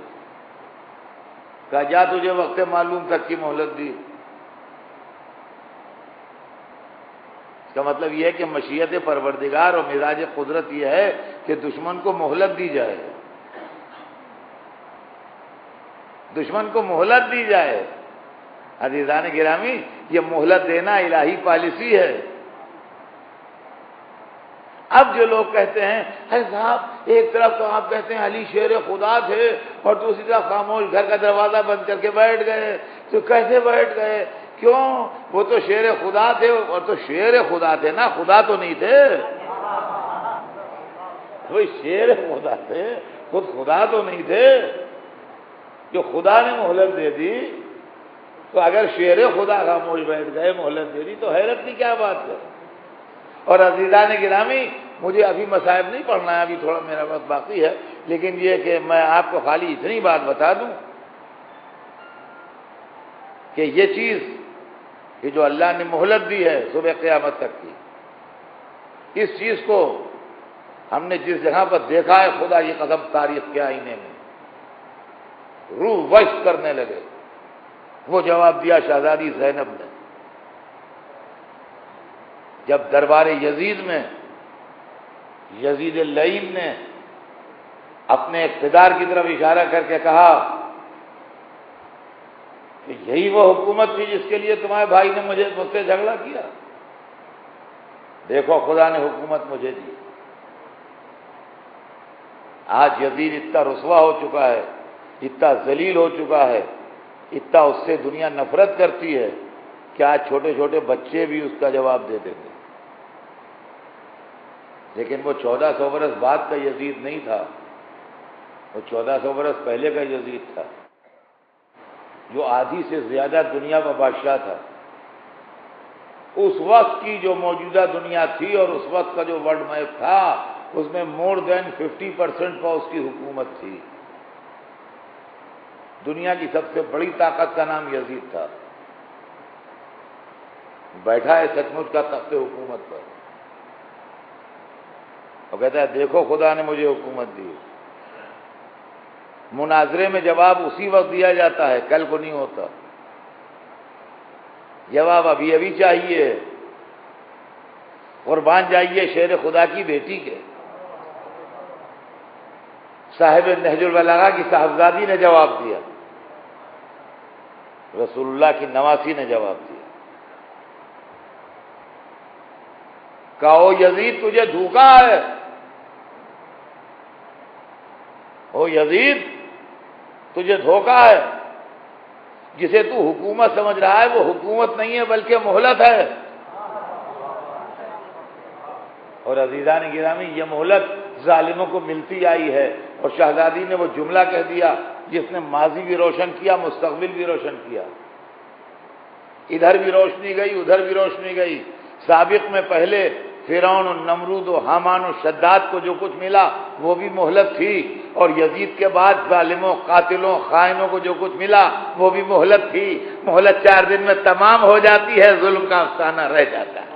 کہا جا تجھے وقت معلوم تک کی مہلت دی. اس کا مطلب یہ ہے کہ مشیت پروردگار اور مزاج قدرت یہ ہے کہ دشمن کو مہلت دی جائے، دشمن کو مہلت دی جائے. عزیزان گرامی، یہ مہلت دینا الہی پالیسی ہے. اب جو لوگ کہتے ہیں ارے صاحب ایک طرف تو آپ کہتے ہیں علی شیر خدا تھے اور دوسری طرف خاموش گھر کا دروازہ بند کر کے بیٹھ گئے، تو کیسے بیٹھ گئے؟ کیوں؟ وہ تو شیر خدا تھے، اور تو شیر خدا تھے نا، خدا تو نہیں تھے. وہی شیر خدا تھے، خود خدا تو نہیں تھے. جو خدا نے مہلت دے دی، تو اگر شیر خدا خاموش بیٹھ گئے، مہلت دے دی، تو حیرت کی کیا بات ہے؟ اور عزیزان گرامی، مجھے ابھی مصائب نہیں پڑھنا ہے، ابھی تھوڑا میرا وقت باقی ہے، لیکن یہ کہ میں آپ کو خالی اتنی بات بتا دوں کہ یہ چیز کہ جو اللہ نے مہلت دی ہے صبح قیامت تک کی، اس چیز کو ہم نے جس جگہ پر دیکھا ہے، خدا یہ قدم تاریخ کے آئینے میں روح وش کرنے لگے. وہ جواب دیا شہزادی زینب نے جب دربار یزید میں یزید اللعین نے اپنے اقتدار کی طرف اشارہ کر کے کہا کہ یہی وہ حکومت تھی جس کے لیے تمہارے بھائی نے مجھ سے جھگڑا کیا، دیکھو خدا نے حکومت مجھے دی. آج یزید اتنا رسوا ہو چکا ہے، اتنا ذلیل ہو چکا ہے، اتنا اس سے دنیا نفرت کرتی ہے کہ آج چھوٹے چھوٹے بچے بھی اس کا جواب دے دیں گے. لیکن وہ 1400 برس بعد کا یزید نہیں تھا، وہ 1400 برس پہلے کا یزید تھا، جو آدھی سے زیادہ دنیا کا بادشاہ تھا. اس وقت کی جو موجودہ دنیا تھی اور اس وقت کا جو ورلڈ میپ تھا، اس میں مور دین 50% پر اس کی حکومت تھی. دنیا کی سب سے بڑی طاقت کا نام یزید تھا، بیٹھا ہے سچ مچ کا تخت حکومت پر. وہ کہتا ہے دیکھو خدا نے مجھے حکومت دی. مناظرے میں جواب اسی وقت دیا جاتا ہے، کل کو نہیں ہوتا. جواب ابھی ابھی چاہیے، قربان جائیے شیر خدا کی بیٹی کے۔ صاحب نہج البلاغہ کی صاحبزادی نے جواب دیا، رسول اللہ کی نواسی نے جواب دیا، کہا او یزید تجھے دھوکا ہے، او یزید تجھے دھوکا ہے، جسے تو حکومت سمجھ رہا ہے وہ حکومت نہیں ہے بلکہ مہلت ہے۔ اور عزیزان گرامی، یہ مہلت ظالموں کو ملتی آئی ہے، اور شہزادی نے وہ جملہ کہہ دیا جس نے ماضی بھی روشن کیا، مستقبل بھی روشن کیا۔ ادھر بھی روشنی گئی، ادھر بھی روشنی گئی۔ سابق میں پہلے فرعون و نمرود و حامان و شداد کو جو کچھ ملا وہ بھی مہلت تھی، اور یزید کے بعد ظالموں، قاتلوں، خائنوں کو جو کچھ ملا وہ بھی مہلت تھی۔ مہلت 4 دن میں تمام ہو جاتی ہے، ظلم کا افسانہ رہ جاتا ہے۔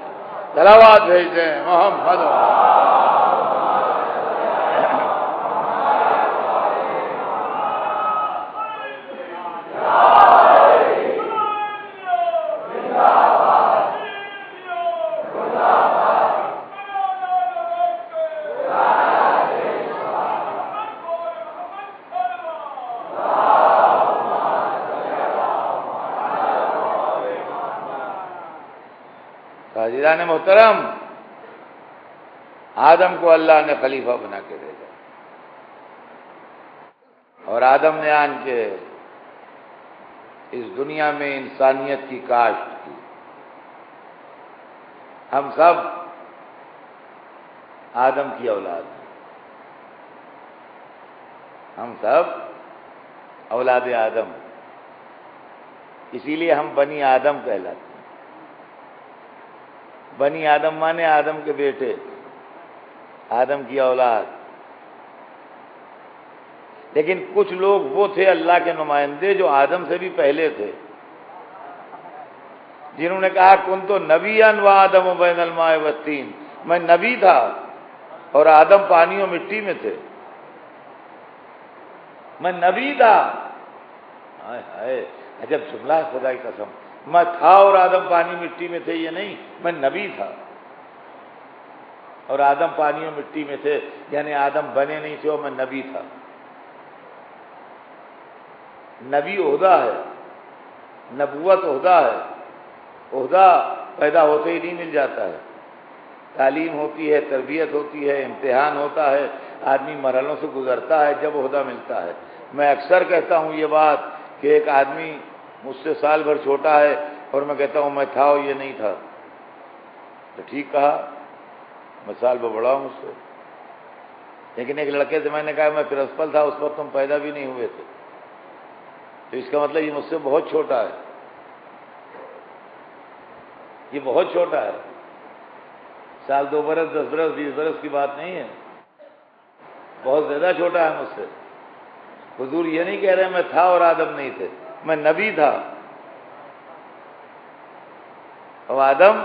صلوات بھیج دیں محمد۔ عزیزان محترم، آدم کو اللہ نے خلیفہ بنا کے بھیجا، اور آدم نے آن کے اس دنیا میں انسانیت کی کاشت کی۔ ہم سب آدم کی اولاد ہیں، ہم سب اولاد آدم ہیں، اسی لیے ہم بنی آدم کہلاتے ہیں۔ بنی آدم مانے آدم کے بیٹے، آدم کی اولاد۔ لیکن کچھ لوگ وہ تھے اللہ کے نمائندے جو آدم سے بھی پہلے تھے، جنہوں نے کہا کنت نبیًا وآدم بین الماء والطین، میں نبی تھا اور آدم پانی و مٹی میں تھے۔ میں نبی تھا، ہائے ہائے عجب جملہ ہے، خدا کی قسم۔ میں تھا اور آدم پانی مٹی میں تھے، یہ نہیں، میں نبی تھا اور آدم پانی و مٹی میں تھے، یعنی آدم بنے نہیں تھے اور میں نبی تھا۔ نبی عہدہ ہے، نبوت عہدہ ہے، عہدہ پیدا ہوتے ہی نہیں مل جاتا ہے، تعلیم ہوتی ہے، تربیت ہوتی ہے، امتحان ہوتا ہے، آدمی مرحلوں سے گزرتا ہے جب عہدہ ملتا ہے۔ میں اکثر کہتا ہوں یہ بات کہ ایک آدمی مجھ سے سال بھر چھوٹا ہے اور میں کہتا ہوں میں تھا اور یہ نہیں تھا، تو ٹھیک کہا، میں سال بھر بڑا ہوں مجھ سے۔ لیکن ایک لڑکے سے میں نے کہا میں پرنسپل تھا، اس وقت تم پیدا بھی نہیں ہوئے تھے، تو اس کا مطلب یہ مجھ سے بہت چھوٹا ہے، یہ بہت چھوٹا ہے، سال 2 برس 10 برس 20 برس کی بات نہیں ہے، بہت زیادہ چھوٹا ہے مجھ سے۔ حضور یہ نہیں کہہ رہے میں تھا اور آدم نہیں تھے، میں نبی تھا اور آدم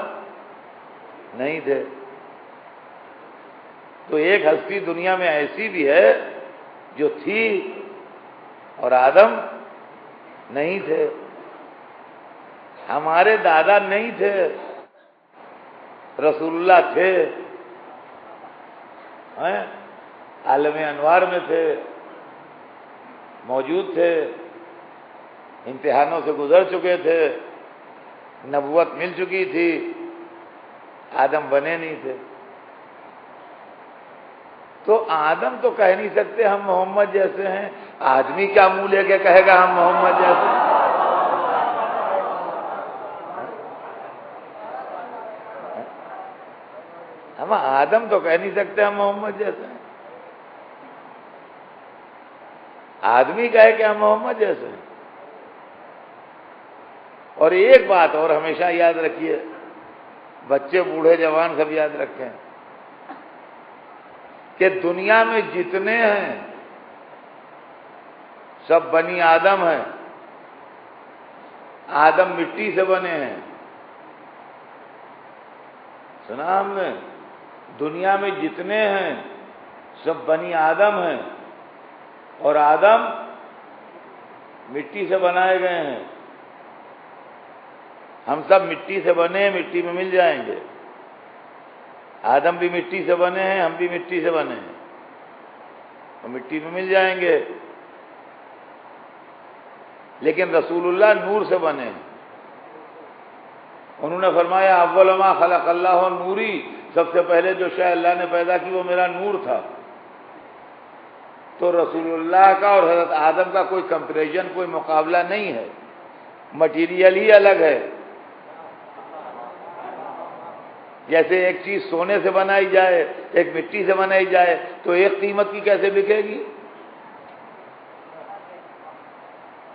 نہیں تھے۔ تو ایک ہستی دنیا میں ایسی بھی ہے جو تھی اور آدم نہیں تھے۔ ہمارے دادا نہیں تھے، رسول اللہ تھے، عالم انوار میں تھے، موجود تھے، امتحانوں سے گزر چکے تھے، نبوت مل چکی تھی، آدم بنے نہیں تھے۔ تو آدم تو کہہ نہیں سکتے ہم محمد جیسے ہیں، آدمی کیا منہ لے کے کہے گا ہم محمد جیسے ہیں؟ ہم آدم تو کہہ نہیں سکتے ہم محمد جیسے ہیں، آدمی کہے کہ ہم محمد جیسے ہیں۔ اور ایک بات اور ہمیشہ یاد رکھیے، بچے بوڑھے جوان سب یاد رکھیں کہ دنیا میں جتنے ہیں سب بنی آدم ہیں، آدم مٹی سے بنے ہیں۔ سنا ہم نے؟ دنیا میں جتنے ہیں سب بنی آدم ہیں اور آدم مٹی سے بنائے گئے ہیں۔ ہم سب مٹی سے بنے ہیں، مٹی میں مل جائیں گے۔ آدم بھی مٹی سے بنے ہیں، ہم بھی مٹی سے بنے ہیں، تو مٹی میں مل جائیں گے۔ لیکن رسول اللہ نور سے بنے ہیں۔ انہوں نے فرمایا اول ما خلق اللہ نوری، سب سے پہلے جو شے اللہ نے پیدا کی وہ میرا نور تھا۔ تو رسول اللہ کا اور حضرت آدم کا کوئی کمپیریزن، کوئی مقابلہ نہیں ہے، مٹیریل ہی الگ ہے۔ جیسے ایک چیز سونے سے بنائی جائے، ایک مٹی سے بنائی جائے، تو ایک قیمت کی کیسے بکے گی؟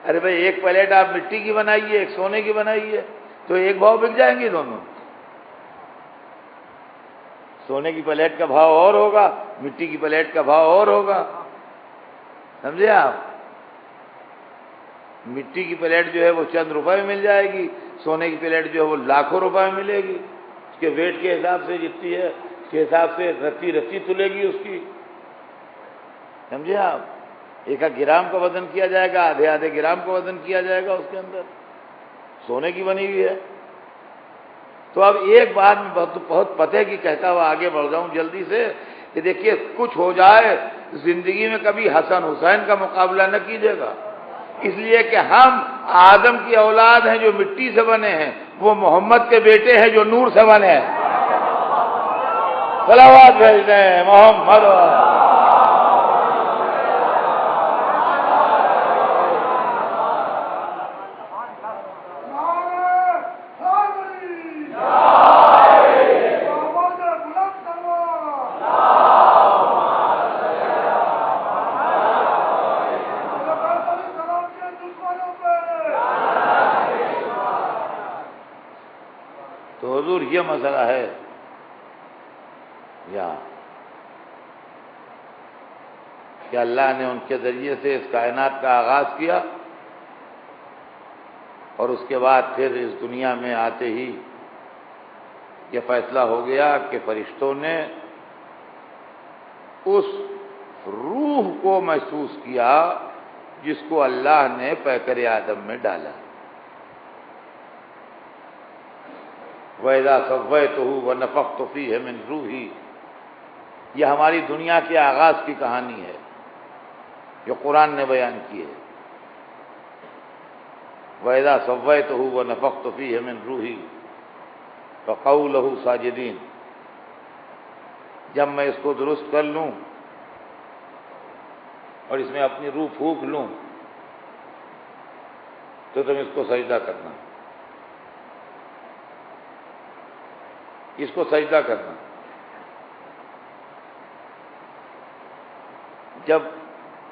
ارے بھائی ایک پلیٹ آپ مٹی کی بنائیے، ایک سونے کی بنائیے، تو ایک بھاؤ بک جائیں گے دونوں۔ سونے کی پلیٹ کا بھاؤ اور ہوگا، مٹی کی پلیٹ کا بھاؤ اور ہوگا، سمجھے آپ؟ مٹی کی پلیٹ جو ہے وہ چند روپے میں مل جائے گی، سونے کی پلیٹ جو ہے وہ لاکھوں روپے میں ملے گی، اس کے ویٹ کے حساب سے جتنی ہے اس کے حساب سے رتی رتی تلے گی اس کی، سمجھے آپ؟ ایک گرام کا وزن کیا جائے گا، آدھے آدھے گرام کا وزن کیا جائے گا اس کے اندر، سونے کی بنی ہوئی ہے۔ تو اب ایک بات میں بہت پتہ کی کہتا ہوا آگے بڑھ جاؤں جلدی سے، کہ دیکھیے کچھ ہو جائے زندگی میں کبھی حسن حسین کا مقابلہ نہ کیجیے گا، اس لیے کہ ہم آدم کی اولاد ہیں جو مٹی سے بنے ہیں، وہ محمد کے بیٹے ہیں جو نور سے بنے ہیں۔ صلوات بھیجتے ہیں محمد۔ تو حضور یہ مسئلہ ہے یہاں کہ اللہ نے ان کے ذریعے سے اس کائنات کا آغاز کیا، اور اس کے بعد پھر اس دنیا میں آتے ہی یہ فیصلہ ہو گیا کہ فرشتوں نے اس روح کو محسوس کیا جس کو اللہ نے پیکر آدم میں ڈالا۔ وَإِذَا سَوَّيْتُهُ وَنَفَخْتُ فِيهِ مِنْ رُوحِي، یہ ہماری دنیا کے آغاز کی کہانی ہے جو قرآن نے بیان کی ہے۔ وَإِذَا سَوَّيْتُهُ وَنَفَخْتُ فِيهِ مِنْ رُوحِي فَقَعُوا لَهُ سَاجِدِينَ، جب میں اس کو درست کر لوں اور اس میں اپنی روح پھونک لوں تو تم اس کو سجدہ کرنا، اس کو سجدہ کرنا۔ جب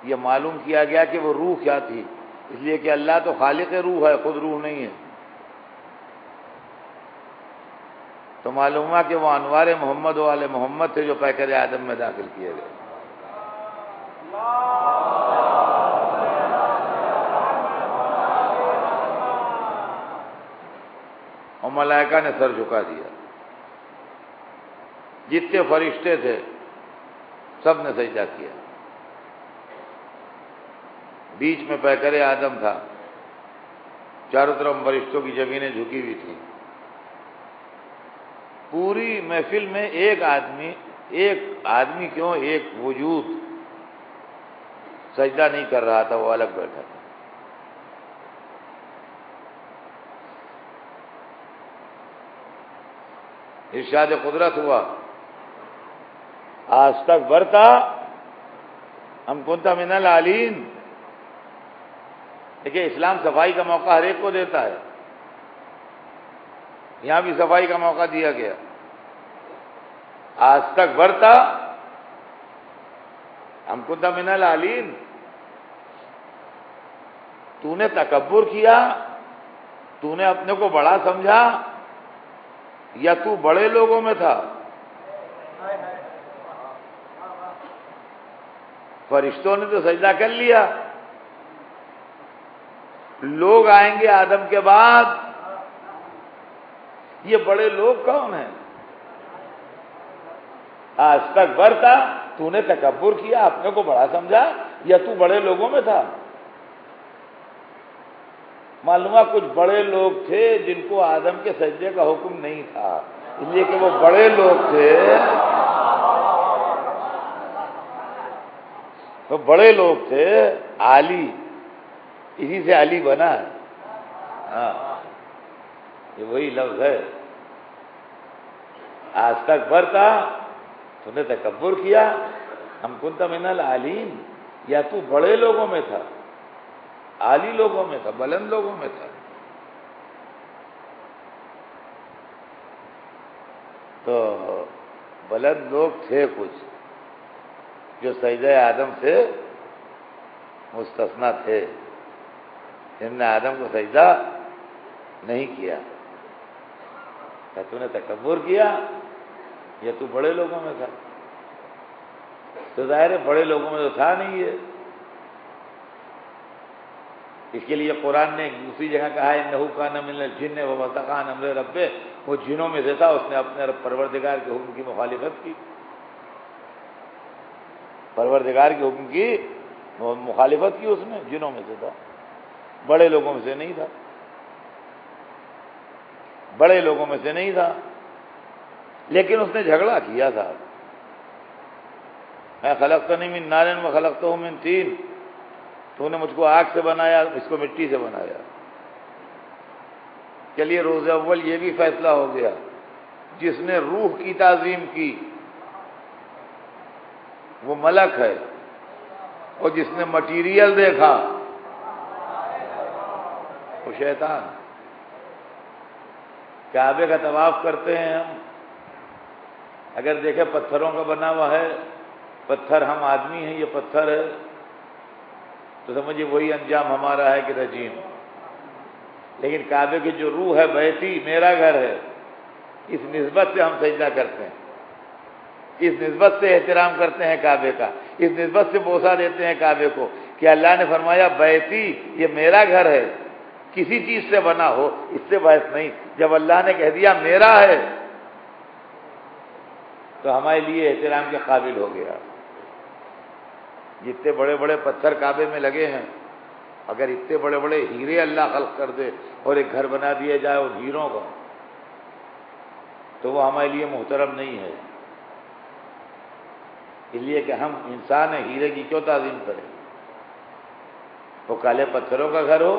یہ معلوم کیا گیا کہ وہ روح کیا تھی، اس لیے کہ اللہ تو خالق روح ہے، خود روح نہیں ہے، تو معلوم ہوا کہ وہ انوار محمد والے محمد تھے جو پیکر آدم میں داخل کیے گئے۔ اور ملائکہ نے سر جھکا دیا، جتنے فرشتے تھے سب نے سجدہ کیا، بیچ میں پیکر آدم تھا، چاروں طرف فرشتوں کی زمینیں جھکی ہوئی تھی۔ پوری محفل میں ایک آدمی کیوں، ایک وجود سجدہ نہیں کر رہا تھا، وہ الگ بیٹھا تھا۔ ارشاد قدرت ہوا استکبرتا ام کنت من العالین۔ دیکھیے اسلام صفائی کا موقع ہر ایک کو دیتا ہے، یہاں بھی صفائی کا موقع دیا گیا۔ استکبرتا ام کنت من العالین، تو نے تکبر کیا، تو نے اپنے کو بڑا سمجھا، یا تو بڑے لوگوں میں تھا؟ فرشتوں نے تو سجدہ کر لیا، لوگ آئیں گے آدم کے بعد، یہ بڑے لوگ کون ہیں؟ استکبرتا، تو نے تکبر کیا، اپنے کو بڑا سمجھا، یا تو بڑے لوگوں میں تھا؟ معلوم ہوا کچھ بڑے لوگ تھے جن کو آدم کے سجدے کا حکم نہیں تھا، اس لیے کہ وہ بڑے لوگ تھے، وہ بڑے لوگ تھے، عالی، اسی سے علی بنا ہے۔ ہاں یہ وہی لفظ ہے، آج تک برتا تو نے تکبر کیا، ہم کنت من العالین، یا تو بڑے لوگوں میں تھا، عالی لوگوں میں تھا، بلند لوگوں میں تھا۔ تو بلند لوگ تھے کچھ جو سجدہ آدم سے مستثنیٰ تھے، جن نے آدم کو سجدہ نہیں کیا۔ کیا تو نے تکبر کیا یا تو بڑے لوگوں میں تھا؟ تو ظاہر ہے بڑے لوگوں میں تو تھا نہیں یہ۔ اس کے لیے قرآن نے ایک دوسری جگہ کہا ہے انہ کان من الجن وفسق عن امر ربہ، وہ جنوں میں سے تھا، اس نے اپنے رب پروردگار کے حکم کی مخالفت کی، پروردگار کے حکم کی مخالفت کی، اس نے جنوں میں سے تھا، بڑے لوگوں میں سے نہیں تھا، بڑے لوگوں میں سے نہیں تھا، لیکن اس نے جھگڑا کیا تھا۔ میں خلقتنی من نار وخلقتہ من طین، تو نے مجھ کو آگ سے بنایا، اس کو مٹی سے بنایا۔ چلیے روز اول یہ بھی فیصلہ ہو گیا، جس نے روح کی تعظیم کی وہ ملک ہے، اور جس نے مٹیریل دیکھا وہ شیطان۔ کعبے کا طواف کرتے ہیں ہم، اگر دیکھیں پتھروں کا بنا ہوا ہے، پتھر ہم آدمی ہیں، یہ پتھر ہے، تو سمجھیے وہی انجام ہمارا ہے کہ رجیم۔ لیکن کعبے کی جو روح ہے، بیتی میرا گھر ہے، اس نسبت سے ہم سجدہ کرتے ہیں، اس نسبت سے احترام کرتے ہیں کعبے کا، اس نسبت سے بوسہ دیتے ہیں کعبے کو کہ اللہ نے فرمایا بیتی، یہ میرا گھر ہے، کسی چیز سے بنا ہو اس سے بحث نہیں، جب اللہ نے کہہ دیا میرا ہے تو ہمارے لیے احترام کے قابل ہو گیا۔ جتنے بڑے بڑے پتھر کعبے میں لگے ہیں، اگر اتنے بڑے بڑے ہیرے اللہ خلق کر دے اور ایک گھر بنا دیا جائے اور ہیروں کا، تو وہ ہمارے لیے محترم نہیں ہے۔ اس لیے کہ ہم انسان ہیں، ہیرے کی کیوں تعظیم کریں؟ وہ کالے پتھروں کا گھر ہو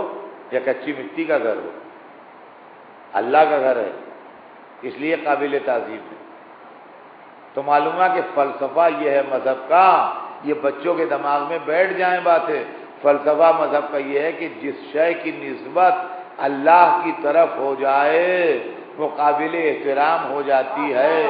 یا کچی مٹی کا گھر ہو، اللہ کا گھر ہے، اس لیے قابل تعظیم ہے۔ تو معلوم ہے کہ فلسفہ یہ ہے مذہب کا، یہ بچوں کے دماغ میں بیٹھ جائیں باتیں۔ فلسفہ مذہب کا یہ ہے کہ جس شے کی نسبت اللہ کی طرف ہو جائے وہ قابل احترام ہو جاتی ہے۔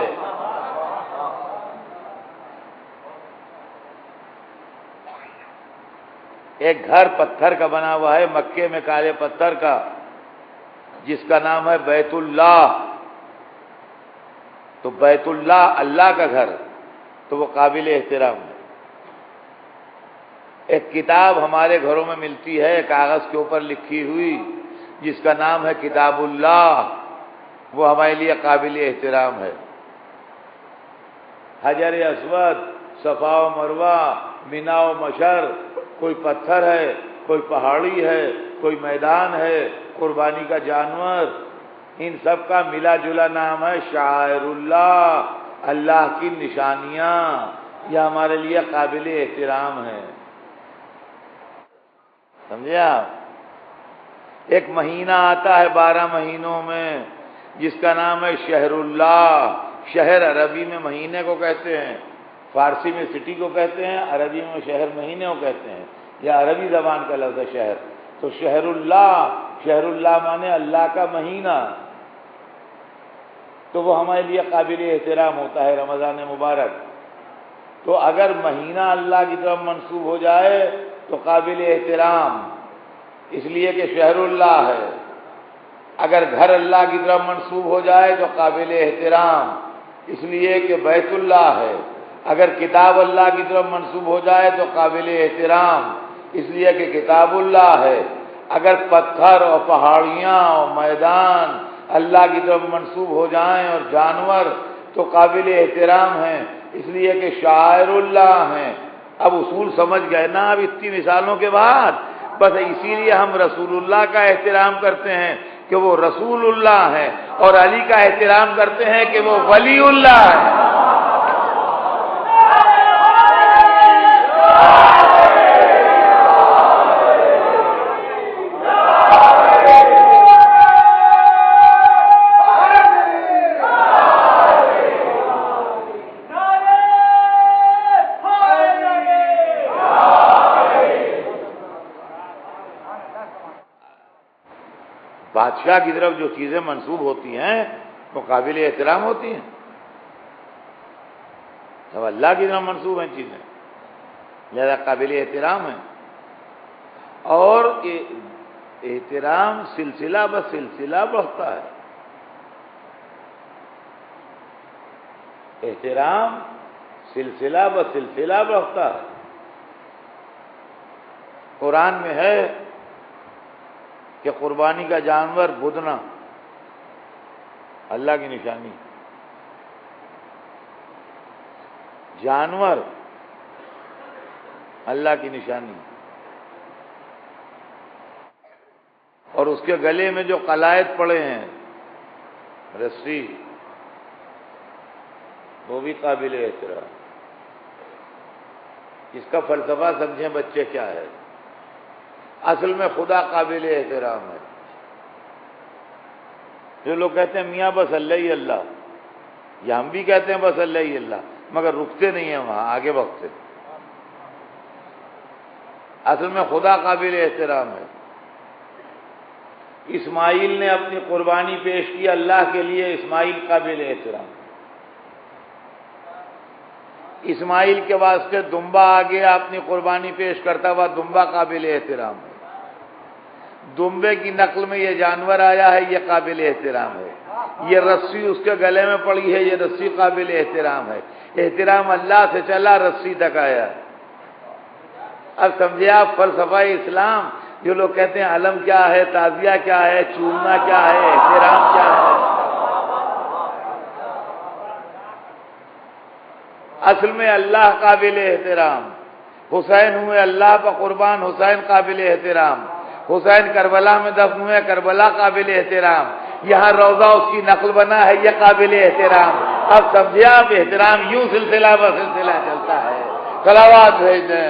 ایک گھر پتھر کا بنا ہوا ہے مکے میں، کالے پتھر کا، جس کا نام ہے بیت اللہ، تو بیت اللہ اللہ کا گھر، تو وہ قابل احترام ہے۔ ایک کتاب ہمارے گھروں میں ملتی ہے کاغذ کے اوپر لکھی ہوئی، جس کا نام ہے کتاب اللہ، وہ ہمارے لیے قابل احترام ہے۔ حجر اسود، صفا و مروہ، مینا و مشر، کوئی پتھر ہے، کوئی پہاڑی ہے، کوئی میدان ہے، قربانی کا جانور، ان سب کا ملا جلا نام ہے شعائر اللہ، اللہ کی نشانیاں، یہ ہمارے لیے قابل احترام ہے۔ سمجھے آپ؟ ایک مہینہ آتا ہے 12 مہینوں میں، جس کا نام ہے شہر اللہ۔ شہر عربی میں مہینے کو کہتے ہیں، فارسی میں سٹی کو کہتے ہیں، عربی میں شہر مہینے کو کہتے ہیں، یہ عربی زبان کا لفظ ہے شہر۔ تو شہر اللہ، شہر اللہ مانے اللہ کا مہینہ، تو وہ ہمارے لیے قابل احترام ہوتا ہے رمضان مبارک۔ تو اگر مہینہ اللہ کی طرف منسوب ہو جائے تو قابل احترام، اس لیے کہ شہر اللہ ہے۔ اگر گھر اللہ کی طرف منسوب ہو جائے تو قابل احترام، اس لیے کہ بیت اللہ ہے۔ اگر کتاب اللہ کی طرف منسوب ہو جائے تو قابل احترام، اس لیے کہ کتاب اللہ ہے۔ اگر پتھر اور پہاڑیاں اور میدان اللہ کی طرف منسوب ہو جائیں اور جانور تو قابل احترام ہیں، اس لیے کہ شاعر اللہ ہیں۔ اب اصول سمجھ گئے نا اب اتنی مثالوں کے بعد؟ بس اسی لیے ہم رسول اللہ کا احترام کرتے ہیں کہ وہ رسول اللہ ہے، اور علی کا احترام کرتے ہیں کہ وہ ولی اللہ ہے۔ بادشاہ کی طرف جو چیزیں منسوب ہوتی ہیں وہ قابل احترام ہوتی ہیں، جب اللہ کی طرف منسوب ہیں چیزیں لہذا قابل احترام ہیں۔ اور احترام سلسلہ بہ سلسلہ بڑھتا ہے، احترام سلسلہ بہ سلسلہ بڑھتا ہے۔ قرآن میں ہے کہ قربانی کا جانور بدنا اللہ کی نشانی، جانور اللہ کی نشانی، اور اس کے گلے میں جو قلائد پڑے ہیں رسی وہ بھی قابل احترام۔ اس کا فلسفہ سمجھیں بچے کیا ہے؟ اصل میں خدا قابل احترام ہے۔ جو لوگ کہتے ہیں میاں بس اللہ ہی اللہ، یا ہم بھی کہتے ہیں بس اللہ ہی اللہ، مگر رکتے نہیں ہیں وہاں، آگے بڑھتے۔ اصل میں خدا قابل احترام ہے۔ اسماعیل نے اپنی قربانی پیش کی اللہ کے لیے، اسماعیل قابل احترام۔ اسماعیل کے واسطے دمبا آ گیا، اپنی قربانی پیش کرتا ہوا، دمبا قابل احترام ہے۔ دمبے کی نقل میں یہ جانور آیا ہے، یہ قابل احترام ہے۔ یہ رسی اس کے گلے میں پڑی ہے، یہ رسی قابل احترام ہے۔ احترام اللہ سے چلا رسی تک آیا۔ اب سمجھے آپ فلسفہ اسلام؟ جو لوگ کہتے ہیں علم کیا ہے، تعزیہ کیا ہے، چومنا کیا ہے، احترام کیا ہے۔ اصل میں اللہ قابل احترام۔ حسین ہوئے اللہ پر قربان، حسین قابل احترام۔ حسین کربلا میں دفن ہوئے، کربلا قابل احترام۔ یہاں روضہ اس کی نقل بنا ہے، یہ قابل احترام۔ اب سمجھے آپ احترام یوں سلسلہ بہ سلسلہ چلتا ہے۔ صلوات بھیج دیں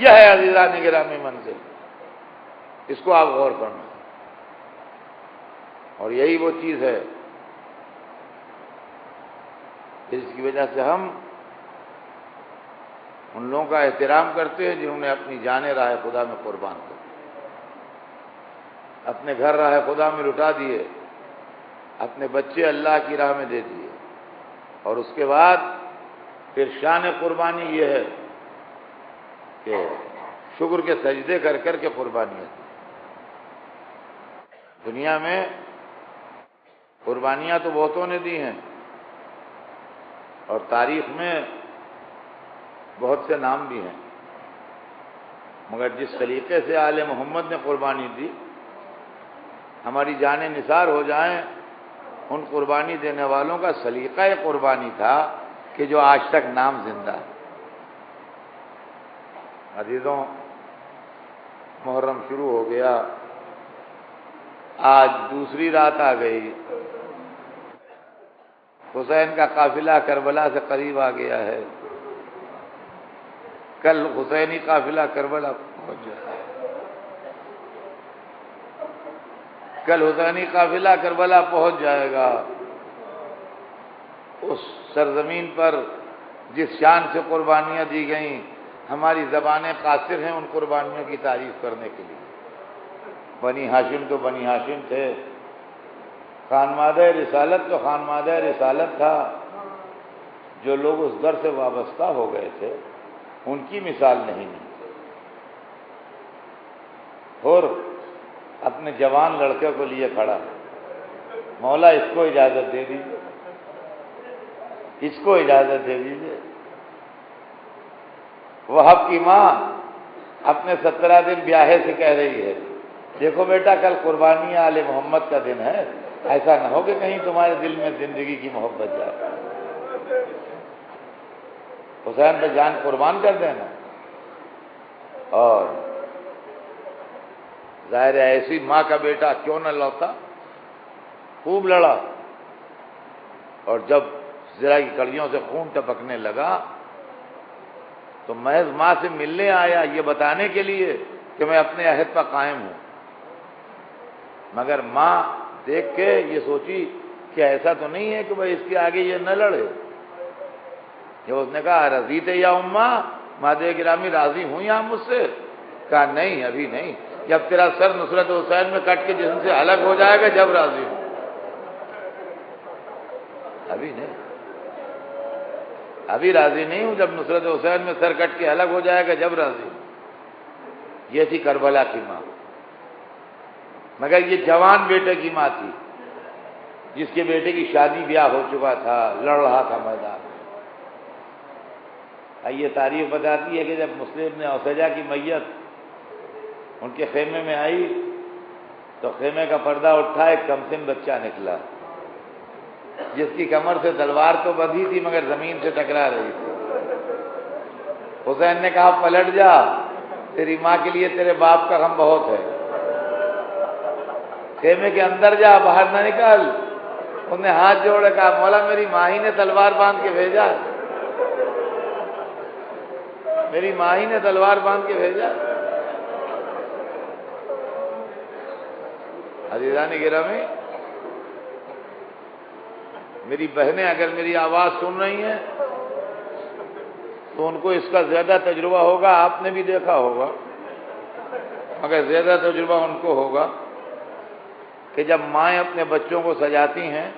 یہ ہے عزیزان گرامی منزل، اس کو آپ غور کرنا۔ اور یہی وہ چیز ہے جس کی وجہ سے ہم ان لوگوں کا احترام کرتے ہیں جنہوں نے اپنی جانیں راہ خدا میں قربان کر دی، اپنے گھر راہ خدا میں لٹا دیے، اپنے بچے اللہ کی راہ میں دے دیے، اور اس کے بعد پھر شان قربانی یہ ہے کہ شکر کے سجدے کر کر کے قربانیاں دی۔ دنیا میں قربانیاں تو بہتوں نے دی ہیں، اور تاریخ میں بہت سے نام بھی ہیں، مگر جس طریقے سے آل محمد نے قربانی دی، ہماری جانیں نثار ہو جائیں۔ ان قربانی دینے والوں کا سلیقہ قربانی تھا کہ جو آج تک نام زندہ ہے۔ عزیزوں، محرم شروع ہو گیا، آج دوسری رات آ گئی، حسین کا قافلہ کربلا سے قریب آ گیا ہے۔ کل حسینی قافلہ کربلا پہنچ جائے گا، کل حسینی قافلہ کربلا پہنچ جائے گا۔ اس سرزمین پر جس شان سے قربانیاں دی گئیں، ہماری زبانیں قاصر ہیں ان قربانیوں کی تعریف کرنے کے لیے۔ بنی ہاشم تو بنی ہاشم تھے، خانمادہ رسالت تو خانمادہ رسالت تھا۔ جو لوگ اس در سے وابستہ ہو گئے تھے ان کی مثال نہیں ملتی۔ اور اپنے جوان لڑکے کو لیے کھڑا، مولا اس کو اجازت دے دیجیے، اس کو اجازت دے دیجیے۔ وہب کی ماں اپنے 17 دن بیاہے سے کہہ رہی ہے دیکھو بیٹا کل قربانی آل محمد کا دن ہے، ایسا نہ ہو کہ کہیں تمہارے دل میں زندگی کی محبت جائے، حسین پہ جان قربان کر دینا۔ اور ظاہر ہے ایسی ماں کا بیٹا کیوں نہ لڑتا، خوب لڑا، اور جب زرہ کی کڑیوں سے خون ٹپکنے لگا تو محض ماں سے ملنے آیا یہ بتانے کے لیے کہ میں اپنے عہد پر قائم ہوں، مگر ماں دیکھ کے یہ سوچی کہ ایسا تو نہیں ہے کہ بھائی اس کے آگے یہ نہ لڑے۔ جب اس نے کہا رضیت یا اماں، مادر گرامی راضی ہوں یا مجھ سے؟ کہا نہیں ابھی نہیں، جب تیرا سر نصرت حسین میں کٹ کے جسم سے الگ ہو جائے گا جب راضی ہوں، ابھی نہیں، ابھی راضی نہیں ہوں، جب نصرت حسین میں سر کٹ کے الگ ہو جائے گا جب راضی ہوں۔ یہ تھی کربلا کی ماں، مگر یہ جوان بیٹے کی ماں تھی جس کے بیٹے کی شادی بیاہ ہو چکا تھا، لڑ رہا تھا میدان۔ یہ تاریخ بتاتی ہے کہ جب مسلم نے اوسجا کی میت ان کے خیمے میں آئی تو خیمے کا پردہ اٹھا، ایک کمسن بچہ نکلا جس کی کمر سے تلوار تو بندھی تھی مگر زمین سے ٹکرا رہی تھی۔ حسین نے کہا پلٹ جا، تیری ماں کے لیے تیرے باپ کا غم بہت ہے، خیمے کے اندر جا، باہر نہ نکل۔ انہوں نے ہاتھ جوڑے کہا مولا میری ماں ہی نے تلوار باندھ کے بھیجا، میری ماں ہی نے تلوار باندھ کے بھیجا۔ عزیزان گرامی، میری بہنیں اگر میری آواز سن رہی ہیں تو ان کو اس کا زیادہ تجربہ ہوگا، آپ نے بھی دیکھا ہوگا، مگر زیادہ تجربہ ان کو ہوگا کہ جب مائیں اپنے بچوں کو سجاتی ہیں،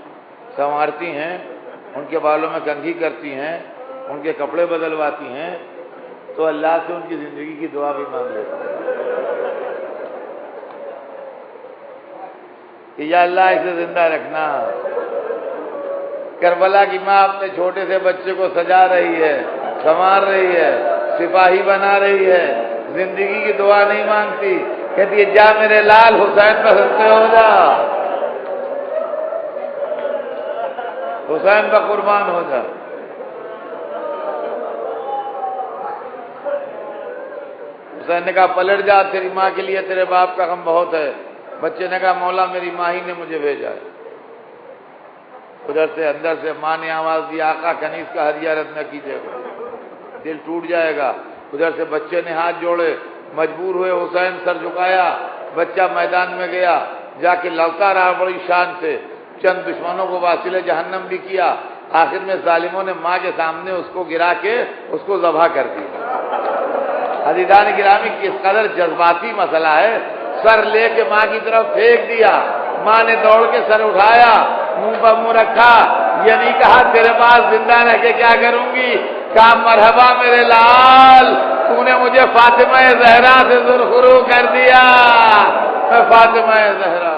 سنوارتی ہیں، ان کے بالوں میں کنگھی کرتی ہیں، ان کے کپڑے بدلواتی ہیں، تو اللہ سے ان کی زندگی کی دعا بھی مانگ لیتے ہیں کہ یا اللہ اسے زندہ رکھنا۔ کربلا کی ماں اپنے چھوٹے سے بچے کو سجا رہی ہے، سنوار رہی ہے، سپاہی بنا رہی ہے، زندگی کی دعا نہیں مانگتی، کہتی ہے جا میرے لال حسین پر سستے ہو جا، حسین پر قربان ہو جا۔ حسین نے کہا پلٹ جا، تیری ماں کے لیے تیرے باپ کا غم بہت ہے۔ بچے نے کہا مولا میری ماں ہی نے مجھے بھیجا ہے۔ ادھر سے اندر سے ماں نے آواز دی آقا کنیز کا ہدیہ رد نہ کیجیے گا، دل ٹوٹ جائے گا۔ ادھر سے بچے نے ہاتھ جوڑے، مجبور ہوئے حسین سر جھکایا، بچہ میدان میں گیا، جا کے لڑتا رہا بڑی شان سے، چند دشمنوں کو واصل جہنم بھی کیا، آخر میں ظالموں نے ماں کے سامنے اس کو گرا کے اس کو ذبح کر دیا۔ عزیزان گرامی کس قدر جذباتی مسئلہ ہے، سر لے کے ماں کی طرف پھینک دیا، ماں نے دوڑ کے سر اٹھایا، منہ پر منہ رکھا، یہ نہیں کہا تیرے پاس زندہ رہ کے کیا کروں گی، کہا مرحبا میرے لال، تو نے مجھے فاطمہ زہرا سے سرخرو کر دیا، میں فاطمہ زہرا